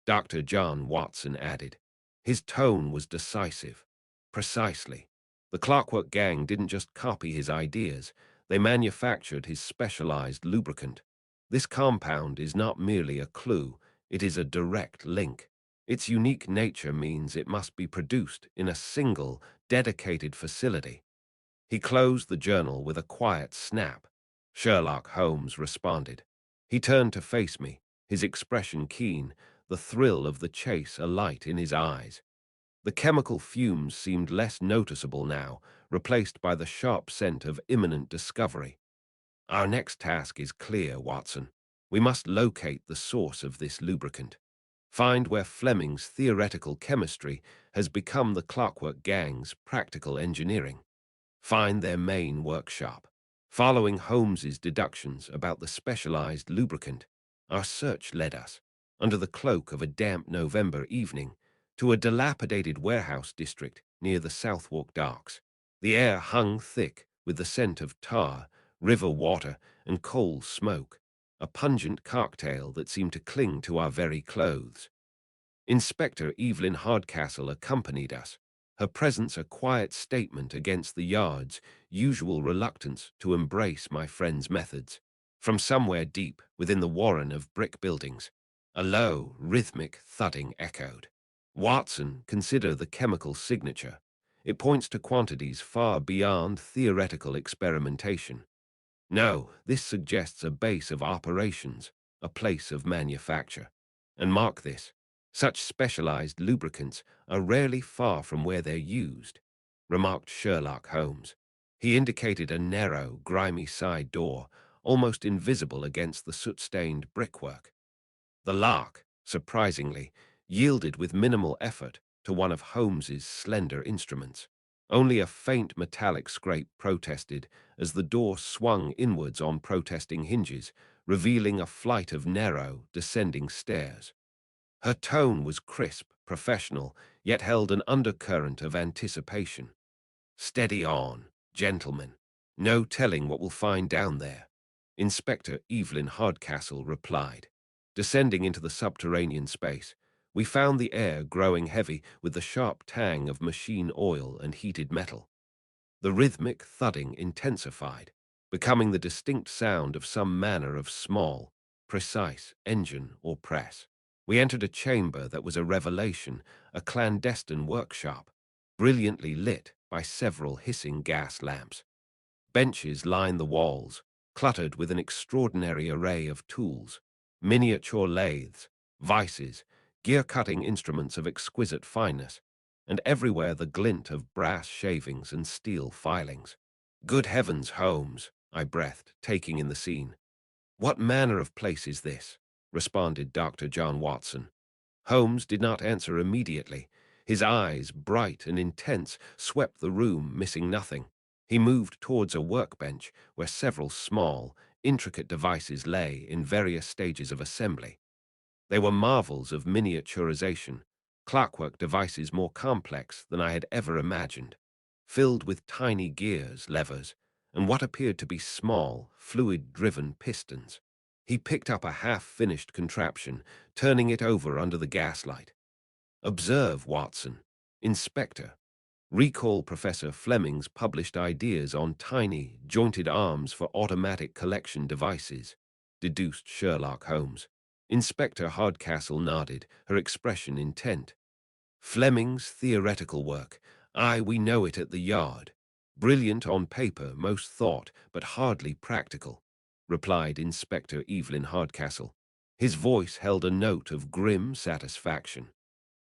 Dr. John Watson added. His tone was decisive. Precisely. The Clockwork Gang didn't just copy his ideas, they manufactured his specialized lubricant. This compound is not merely a clue, it is a direct link. Its unique nature means it must be produced in a single, dedicated facility. He closed the journal with a quiet snap. Sherlock Holmes responded. He turned to face me, his expression keen, the thrill of the chase alight in his eyes. The chemical fumes seemed less noticeable now, replaced by the sharp scent of imminent discovery. "Our next task is clear, Watson. We must locate the source of this lubricant. Find where Fleming's theoretical chemistry has become the Clockwork Gang's practical engineering. Find their main workshop." Following Holmes's deductions about the specialized lubricant, our search led us, under the cloak of a damp November evening, to a dilapidated warehouse district near the Southwark docks. The air hung thick with the scent of tar, river water, and coal smoke. a pungent cocktail that seemed to cling to our very clothes. Inspector Evelyn Hardcastle accompanied us, her presence a quiet statement against the yard's usual reluctance to embrace my friend's methods. From somewhere deep within the warren of brick buildings, a low, rhythmic thudding echoed. Watson, consider the chemical signature. It points to quantities far beyond theoretical experimentation. No, this suggests a base of operations, a place of manufacture. And mark this, such specialized lubricants are rarely far from where they're used, remarked Sherlock Holmes. He indicated a narrow, grimy side door, almost invisible against the soot-stained brickwork. The lock, surprisingly, yielded with minimal effort to one of Holmes's slender instruments. Only a faint metallic scrape protested as the door swung inwards on protesting hinges, revealing a flight of narrow, descending stairs. Her tone was crisp, professional, yet held an undercurrent of anticipation. "Steady on, gentlemen. No telling what we'll find down there," Inspector Evelyn Hardcastle replied. Descending into the subterranean space, we found the air growing heavy with the sharp tang of machine oil and heated metal. The rhythmic thudding intensified, becoming the distinct sound of some manner of small, precise engine or press. We entered a chamber that was a revelation, a clandestine workshop, brilliantly lit by several hissing gas lamps. Benches lined the walls, cluttered with an extraordinary array of tools, miniature lathes, vices, gear-cutting instruments of exquisite fineness, and everywhere the glint of brass shavings and steel filings. "Good heavens, Holmes," I breathed, taking in the scene. "What manner of place is this?" responded Dr. John Watson. Holmes did not answer immediately. His eyes, bright and intense, swept the room, missing nothing. He moved towards a workbench where several small, intricate devices lay in various stages of assembly. They were marvels of miniaturization, clockwork devices more complex than I had ever imagined, filled with tiny gears, levers, and what appeared to be small, fluid-driven pistons. He picked up a half-finished contraption, turning it over under the gaslight. "Observe, Watson. Inspector. Recall Professor Flemming's published ideas on tiny, jointed arms for automatic collection devices," deduced Sherlock Holmes. Inspector Hardcastle nodded, her expression intent. "Fleming's theoretical work. Aye, we know it at the Yard. Brilliant on paper, most thought, but hardly practical," replied Inspector Evelyn Hardcastle. His voice held a note of grim satisfaction.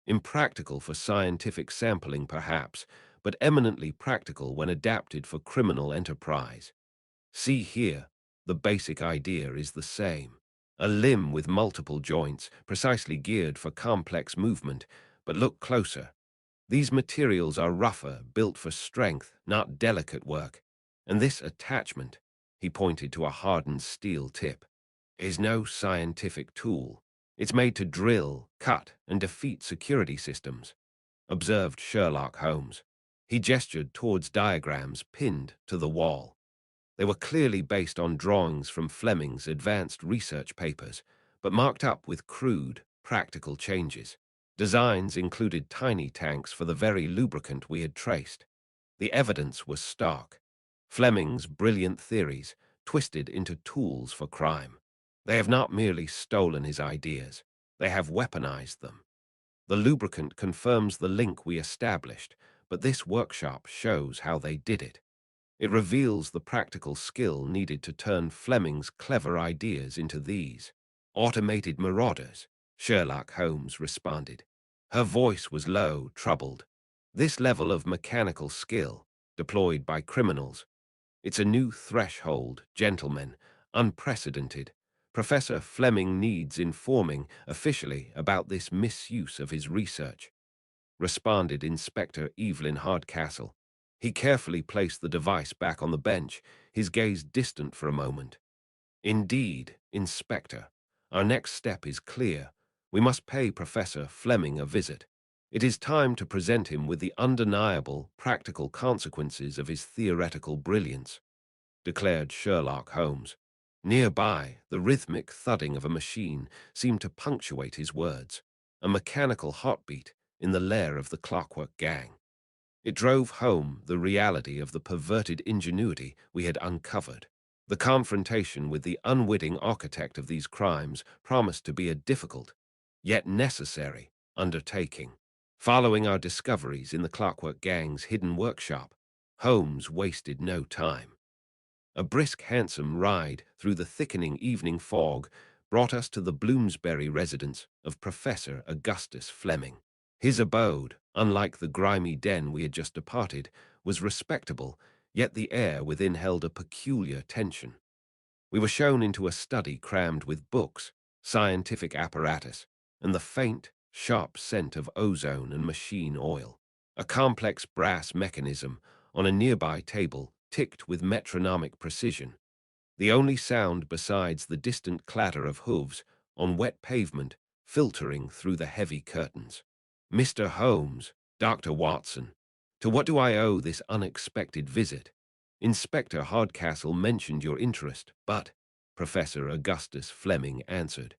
"Impractical for scientific sampling, perhaps, but eminently practical when adapted for criminal enterprise. See here, the basic idea is the same. A limb with multiple joints, precisely geared for complex movement, but look closer. These materials are rougher, built for strength, not delicate work. And this attachment," he pointed to a hardened steel tip, "is no scientific tool. It's made to drill, cut, and defeat security systems," observed Sherlock Holmes. He gestured towards diagrams pinned to the wall. They were clearly based on drawings from Fleming's advanced research papers, but marked up with crude, practical changes. Designs included tiny tanks for the very lubricant we had traced. The evidence was stark. Fleming's brilliant theories twisted into tools for crime. They have not merely stolen his ideas, they have weaponized them. The lubricant confirms the link we established, but this workshop shows how they did it. It reveals the practical skill needed to turn Fleming's clever ideas into these automated marauders, Sherlock Holmes responded. Her voice was low, troubled. "This level of mechanical skill, deployed by criminals, it's a new threshold, gentlemen, unprecedented. Professor Flemming needs informing officially about this misuse of his research," responded Inspector Evelyn Hardcastle. He carefully placed the device back on the bench, his gaze distant for a moment. "Indeed, Inspector, our next step is clear. We must pay Professor Flemming a visit. It is time to present him with the undeniable, practical consequences of his theoretical brilliance," declared Sherlock Holmes. Nearby, the rhythmic thudding of a machine seemed to punctuate his words, a mechanical heartbeat in the lair of the Clockwork Gang. It drove home the reality of the perverted ingenuity we had uncovered. The confrontation with the unwitting architect of these crimes promised to be a difficult, yet necessary, undertaking. Following our discoveries in the Clockwork Gang's hidden workshop, Holmes wasted no time. A brisk, handsome ride through the thickening evening fog brought us to the Bloomsbury residence of Professor Augustus Flemming. His abode, unlike the grimy den we had just departed, was respectable, yet the air within held a peculiar tension. We were shown into a study crammed with books, scientific apparatus, and the faint, sharp scent of ozone and machine oil. A complex brass mechanism on a nearby table ticked with metronomic precision, the only sound besides the distant clatter of hooves on wet pavement filtering through the heavy curtains. Mr. Holmes, Dr. Watson, to what do I owe this unexpected visit? Inspector Hardcastle mentioned your interest, but Professor Augustus Flemming answered.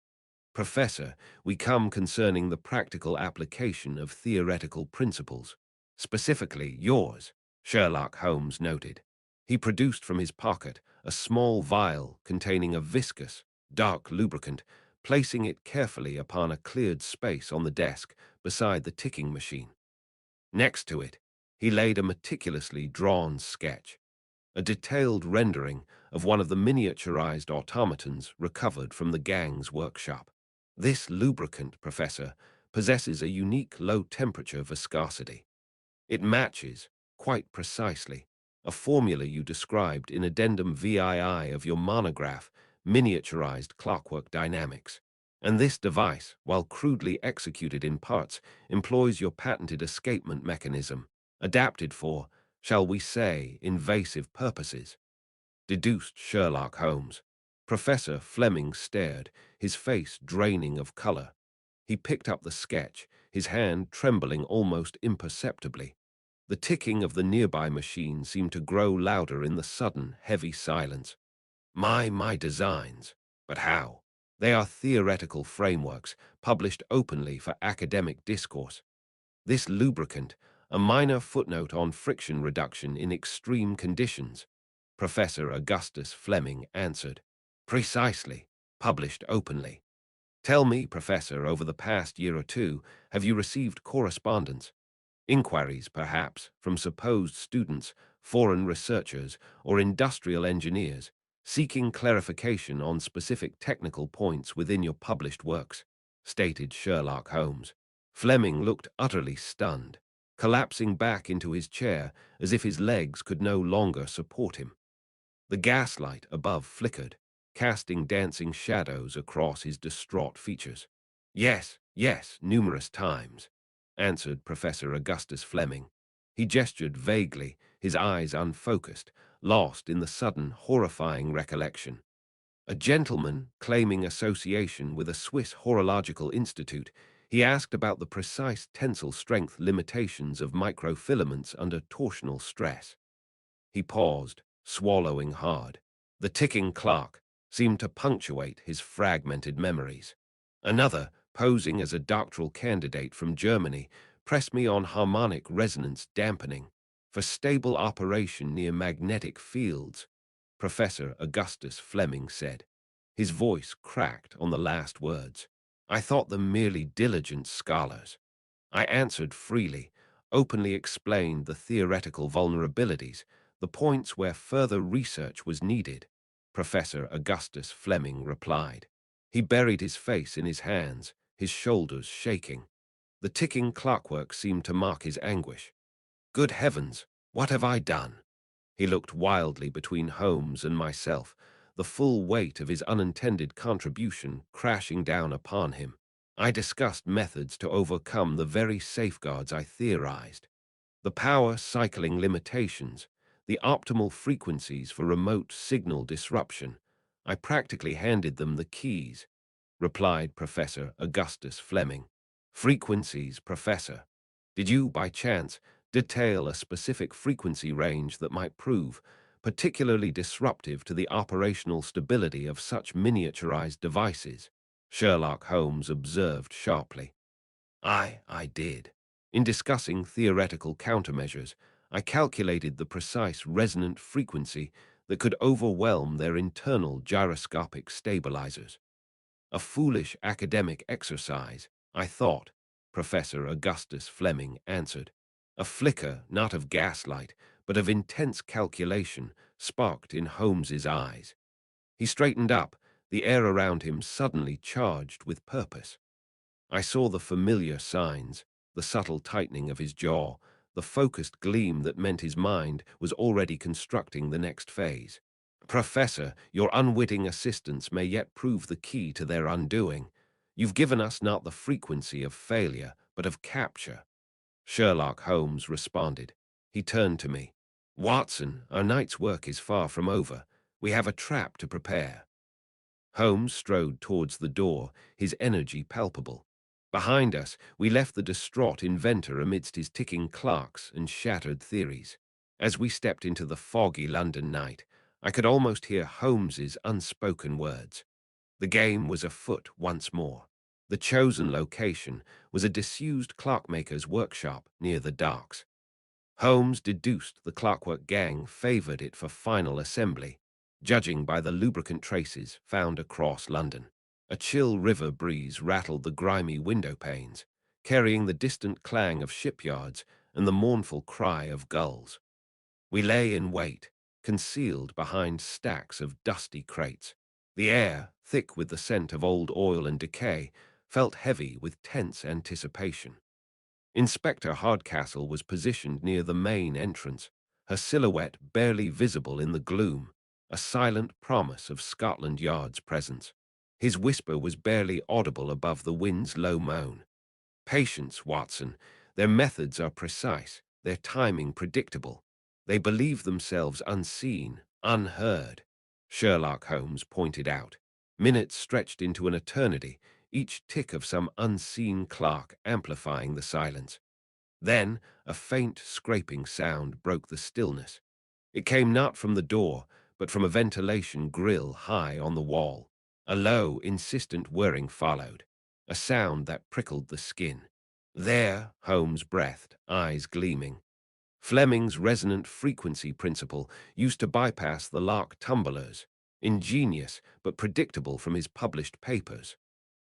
Professor, we come concerning the practical application of theoretical principles, specifically yours, Sherlock Holmes noted. He produced from his pocket a small vial containing a viscous, dark lubricant, placing it carefully upon a cleared space on the desk beside the ticking machine. Next to it, he laid a meticulously drawn sketch, a detailed rendering of one of the miniaturized automatons recovered from the gang's workshop. This lubricant, Professor, possesses a unique low-temperature viscosity. It matches, quite precisely, a formula you described in Addendum VII of your monograph, Miniaturized Clockwork Dynamics. And this device, while crudely executed in parts, employs your patented escapement mechanism, adapted for, shall we say, invasive purposes, deduced Sherlock Holmes. Professor Flemming stared, his face draining of color. He picked up the sketch, his hand trembling almost imperceptibly. The ticking of the nearby machine seemed to grow louder in the sudden, heavy silence. My designs. But how? They are theoretical frameworks, published openly for academic discourse. This lubricant, a minor footnote on friction reduction in extreme conditions, Professor Augustus Flemming answered. Precisely, published openly. Tell me, Professor, over the past year or two, have you received correspondence? Inquiries, perhaps, from supposed students, foreign researchers, or industrial engineers, seeking clarification on specific technical points within your published works, stated Sherlock Holmes. Flemming looked utterly stunned, collapsing back into his chair as if his legs could no longer support him. The gaslight above flickered, casting dancing shadows across his distraught features. Yes, numerous times, answered Professor Augustus Flemming. He gestured vaguely, his eyes unfocused, lost in the sudden, horrifying recollection. A gentleman claiming association with a Swiss horological institute, he asked about the precise tensile strength limitations of microfilaments under torsional stress. He paused, swallowing hard. The ticking clock seemed to punctuate his fragmented memories. Another, posing as a doctoral candidate from Germany, pressed me on harmonic resonance dampening for stable operation near magnetic fields, Professor Augustus Flemming said. His voice cracked on the last words. I thought them merely diligent scholars. I answered freely, openly explained the theoretical vulnerabilities, the points where further research was needed, Professor Augustus Flemming replied. He buried his face in his hands, his shoulders shaking. The ticking clockwork seemed to mark his anguish. Good heavens, what have I done? He looked wildly between Holmes and myself, the full weight of his unintended contribution crashing down upon him. I discussed methods to overcome the very safeguards I theorized. The power cycling limitations, the optimal frequencies for remote signal disruption. I practically handed them the keys, replied Professor Augustus Flemming. Frequencies, Professor. Did you, by chance, detail a specific frequency range that might prove particularly disruptive to the operational stability of such miniaturized devices, Sherlock Holmes observed sharply. I did. In discussing theoretical countermeasures, I calculated the precise resonant frequency that could overwhelm their internal gyroscopic stabilizers. A foolish academic exercise, I thought, Professor Augustus Flemming answered. A flicker not of gaslight, but of intense calculation, sparked in Holmes's eyes. He straightened up, the air around him suddenly charged with purpose. I saw the familiar signs, the subtle tightening of his jaw, the focused gleam that meant his mind was already constructing the next phase. Professor, your unwitting assistance may yet prove the key to their undoing. You've given us not the frequency of failure, but of capture. Sherlock Holmes responded. He turned to me. Watson, our night's work is far from over. We have a trap to prepare. Holmes strode towards the door, his energy palpable. Behind us, we left the distraught inventor amidst his ticking clocks and shattered theories. As we stepped into the foggy London night, I could almost hear Holmes's unspoken words. The game was afoot once more. The chosen location was a disused clockmaker's workshop near the docks. Holmes deduced the Clockwork Gang favored it for final assembly, judging by the lubricant traces found across London. A chill river breeze rattled the grimy window panes, carrying the distant clang of shipyards and the mournful cry of gulls. We lay in wait, concealed behind stacks of dusty crates. The air, thick with the scent of old oil and decay, felt heavy with tense anticipation. Inspector Hardcastle was positioned near the main entrance, her silhouette barely visible in the gloom, a silent promise of Scotland Yard's presence. His whisper was barely audible above the wind's low moan. Patience, Watson. Their methods are precise, their timing predictable. They believe themselves unseen, unheard, Sherlock Holmes pointed out. Minutes stretched into an eternity, each tick of some unseen clock amplifying the silence. Then a faint scraping sound broke the stillness. It came not from the door, but from a ventilation grill high on the wall. A low, insistent whirring followed, a sound that prickled the skin. There, Holmes breathed, eyes gleaming. Fleming's resonant frequency principle used to bypass the lock tumblers, ingenious but predictable from his published papers.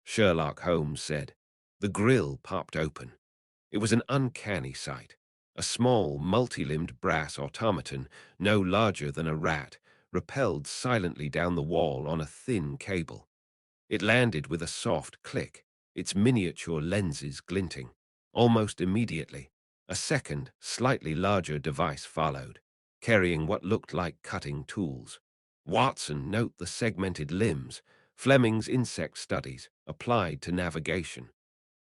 Sherlock Holmes said. The grill popped open. It was an uncanny sight. A small, multi-limbed brass automaton, no larger than a rat, rappelled silently down the wall on a thin cable. It landed with a soft click, its miniature lenses glinting. Almost immediately, a second, slightly larger device followed, carrying what looked like cutting tools. Watson, note the segmented limbs, Fleming's insect studies, applied to navigation.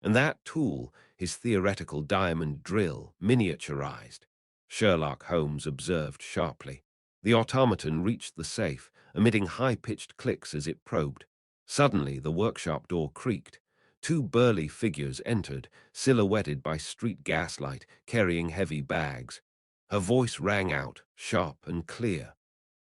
And that tool, his theoretical diamond drill, miniaturized, Sherlock Holmes observed sharply. The automaton reached the safe, emitting high-pitched clicks as it probed. Suddenly, the workshop door creaked. Two burly figures entered, silhouetted by street gaslight, carrying heavy bags. Her voice rang out, sharp and clear.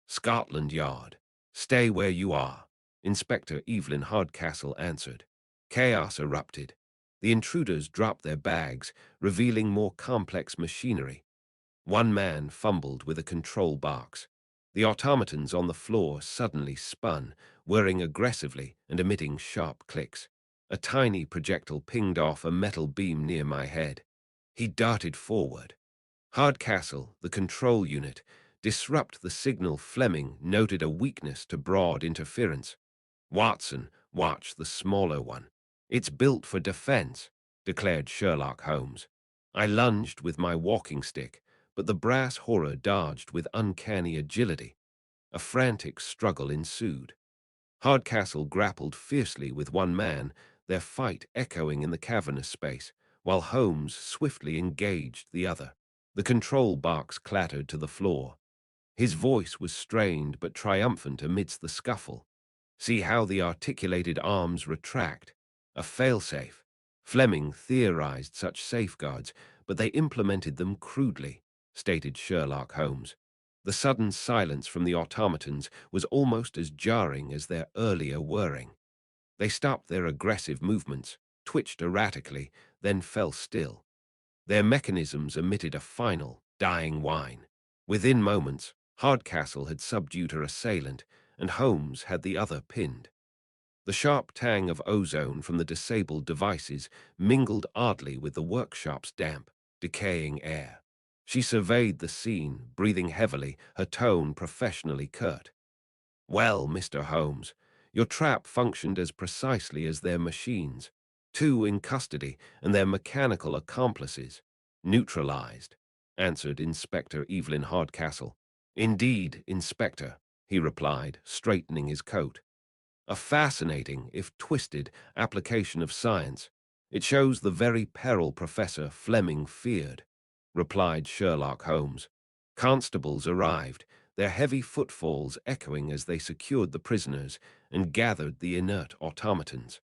Scotland Yard. Stay where you are. Inspector Evelyn Hardcastle answered. Chaos erupted. The intruders dropped their bags, revealing more complex machinery. One man fumbled with a control box. The automatons on the floor suddenly spun, whirring aggressively and emitting sharp clicks. A tiny projectile pinged off a metal beam near my head. He darted forward. Hardcastle, the control unit, disrupt the signal. Fleming noted a weakness to broad interference. Watson, watch the smaller one. It's built for defense, declared Sherlock Holmes. I lunged with my walking stick, but the brass horror dodged with uncanny agility. A frantic struggle ensued. Hardcastle grappled fiercely with one man, their fight echoing in the cavernous space, while Holmes swiftly engaged the other. The control box clattered to the floor. His voice was strained but triumphant amidst the scuffle. See how the articulated arms retract. A failsafe. Fleming theorized such safeguards, but they implemented them crudely, stated Sherlock Holmes. The sudden silence from the automatons was almost as jarring as their earlier whirring. They stopped their aggressive movements, twitched erratically, then fell still. Their mechanisms emitted a final, dying whine. Within moments, Hardcastle had subdued her assailant, and Holmes had the other pinned. The sharp tang of ozone from the disabled devices mingled oddly with the workshop's damp, decaying air. She surveyed the scene, breathing heavily, her tone professionally curt. "Well, Mr. Holmes, your trap functioned as precisely as their machines. Two in custody and their mechanical accomplices. Neutralized," answered Inspector Evelyn Hardcastle. "Indeed, Inspector," he replied, straightening his coat. "A fascinating, if twisted, application of science. It shows the very peril Professor Flemming feared," replied Sherlock Holmes. Constables arrived, their heavy footfalls echoing as they secured the prisoners and gathered the inert automatons.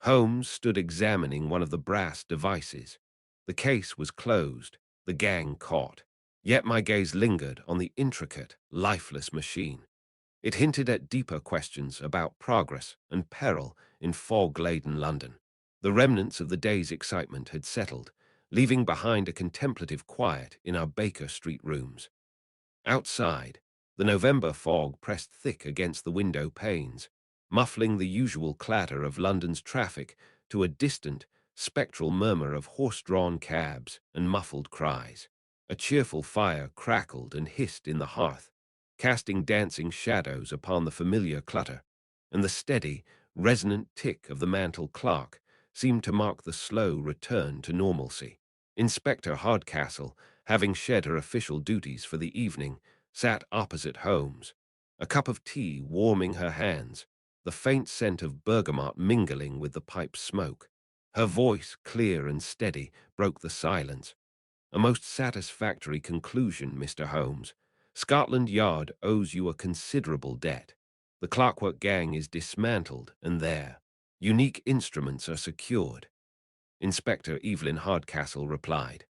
Holmes stood examining one of the brass devices. The case was closed, the gang caught. Yet my gaze lingered on the intricate, lifeless machine. It hinted at deeper questions about progress and peril in fog-laden London. The remnants of the day's excitement had settled, leaving behind a contemplative quiet in our Baker Street rooms. Outside, the November fog pressed thick against the window panes, muffling the usual clatter of London's traffic to a distant, spectral murmur of horse-drawn cabs and muffled cries. A cheerful fire crackled and hissed in the hearth, casting dancing shadows upon the familiar clutter, and the steady, resonant tick of the mantel clock seemed to mark the slow return to normalcy. Inspector Hardcastle, having shed her official duties for the evening, sat opposite Holmes, a cup of tea warming her hands, the faint scent of bergamot mingling with the pipe's smoke. Her voice, clear and steady, broke the silence. "A most satisfactory conclusion, Mr. Holmes. Scotland Yard owes you a considerable debt. The Clockwork Gang is dismantled, and their unique instruments are secured," Inspector Evelyn Hardcastle replied.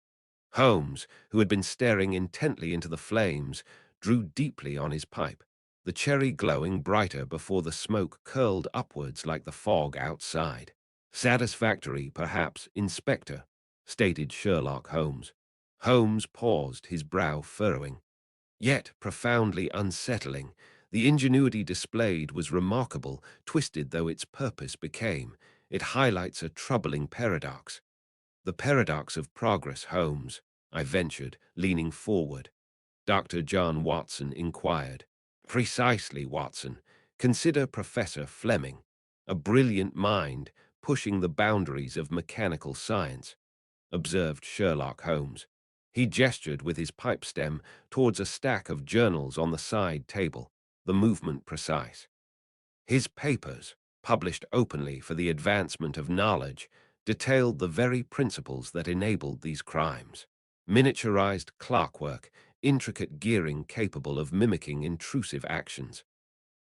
Holmes, who had been staring intently into the flames, drew deeply on his pipe, the cherry glowing brighter before the smoke curled upwards like the fog outside. "Satisfactory, perhaps, Inspector," stated Sherlock Holmes. Holmes paused, his brow furrowing. Yet profoundly unsettling, the ingenuity displayed was remarkable, twisted though its purpose became. It highlights a troubling paradox. "The paradox of progress, Holmes," I ventured, leaning forward. Dr. John Watson inquired. "Precisely, Watson. Consider Professor Flemming, a brilliant mind pushing the boundaries of mechanical science," observed Sherlock Holmes. He gestured with his pipe stem towards a stack of journals on the side table, the movement precise. "His papers, published openly for the advancement of knowledge, detailed the very principles that enabled these crimes. Miniaturized clockwork, intricate gearing capable of mimicking intrusive actions.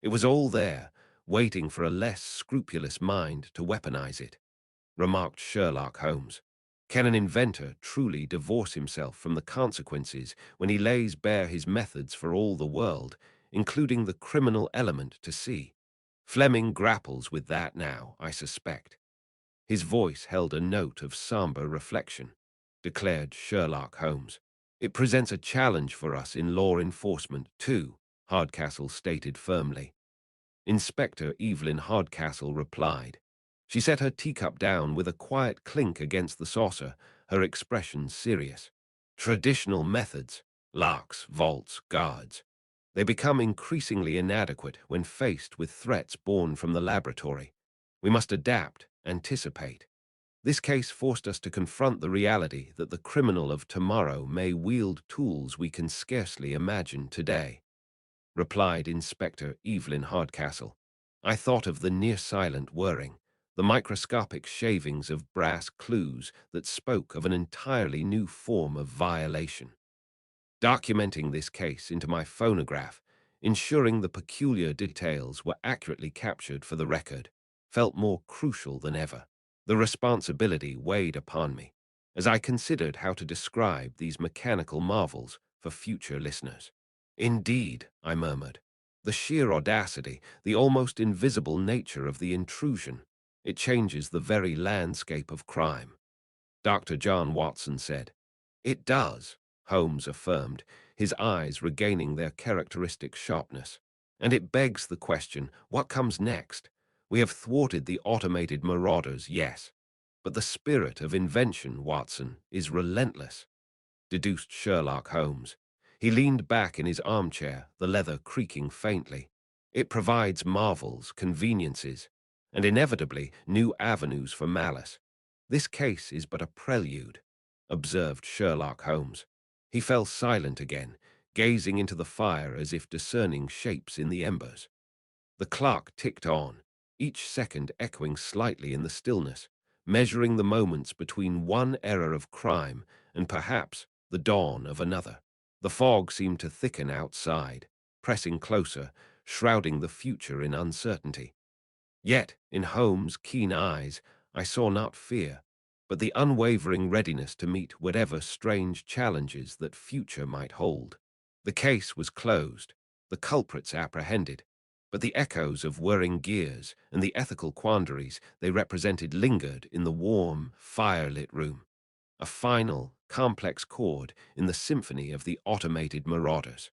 It was all there, waiting for a less scrupulous mind to weaponize it," remarked Sherlock Holmes. "Can an inventor truly divorce himself from the consequences when he lays bare his methods for all the world, including the criminal element to see? Fleming grapples with that now, I suspect." His voice held a note of somber reflection, declared Sherlock Holmes. "It presents a challenge for us in law enforcement, too," Hardcastle stated firmly. Inspector Evelyn Hardcastle replied. She set her teacup down with a quiet clink against the saucer, her expression serious. "Traditional methods, locks, vaults, guards, they become increasingly inadequate when faced with threats born from the laboratory. We must adapt, anticipate. This case forced us to confront the reality that the criminal of tomorrow may wield tools we can scarcely imagine today," replied Inspector Evelyn Hardcastle. I thought of the near-silent whirring, the microscopic shavings of brass clues that spoke of an entirely new form of violation. Documenting this case into my phonograph, ensuring the peculiar details were accurately captured for the record, felt more crucial than ever. The responsibility weighed upon me as I considered how to describe these mechanical marvels for future listeners. Indeed, I murmured. The sheer audacity, the almost invisible nature of the intrusion. It changes the very landscape of crime. Dr. John Watson said. It does, Holmes affirmed, his eyes regaining their characteristic sharpness. And it begs the question, what comes next? We have thwarted the automated marauders, yes. But the spirit of invention, Watson, is relentless, deduced Sherlock Holmes. He leaned back in his armchair, the leather creaking faintly. It provides marvels, conveniences, and inevitably new avenues for malice. This case is but a prelude, observed Sherlock Holmes. He fell silent again, gazing into the fire as if discerning shapes in the embers. The clock ticked on, each second echoing slightly in the stillness, measuring the moments between one era of crime and perhaps the dawn of another. The fog seemed to thicken outside, pressing closer, shrouding the future in uncertainty. Yet, in Holmes' keen eyes, I saw not fear, but the unwavering readiness to meet whatever strange challenges that future might hold. The case was closed, the culprits apprehended, but the echoes of whirring gears and the ethical quandaries they represented lingered in the warm, firelit room, a final, complex chord in the symphony of the automated marauders.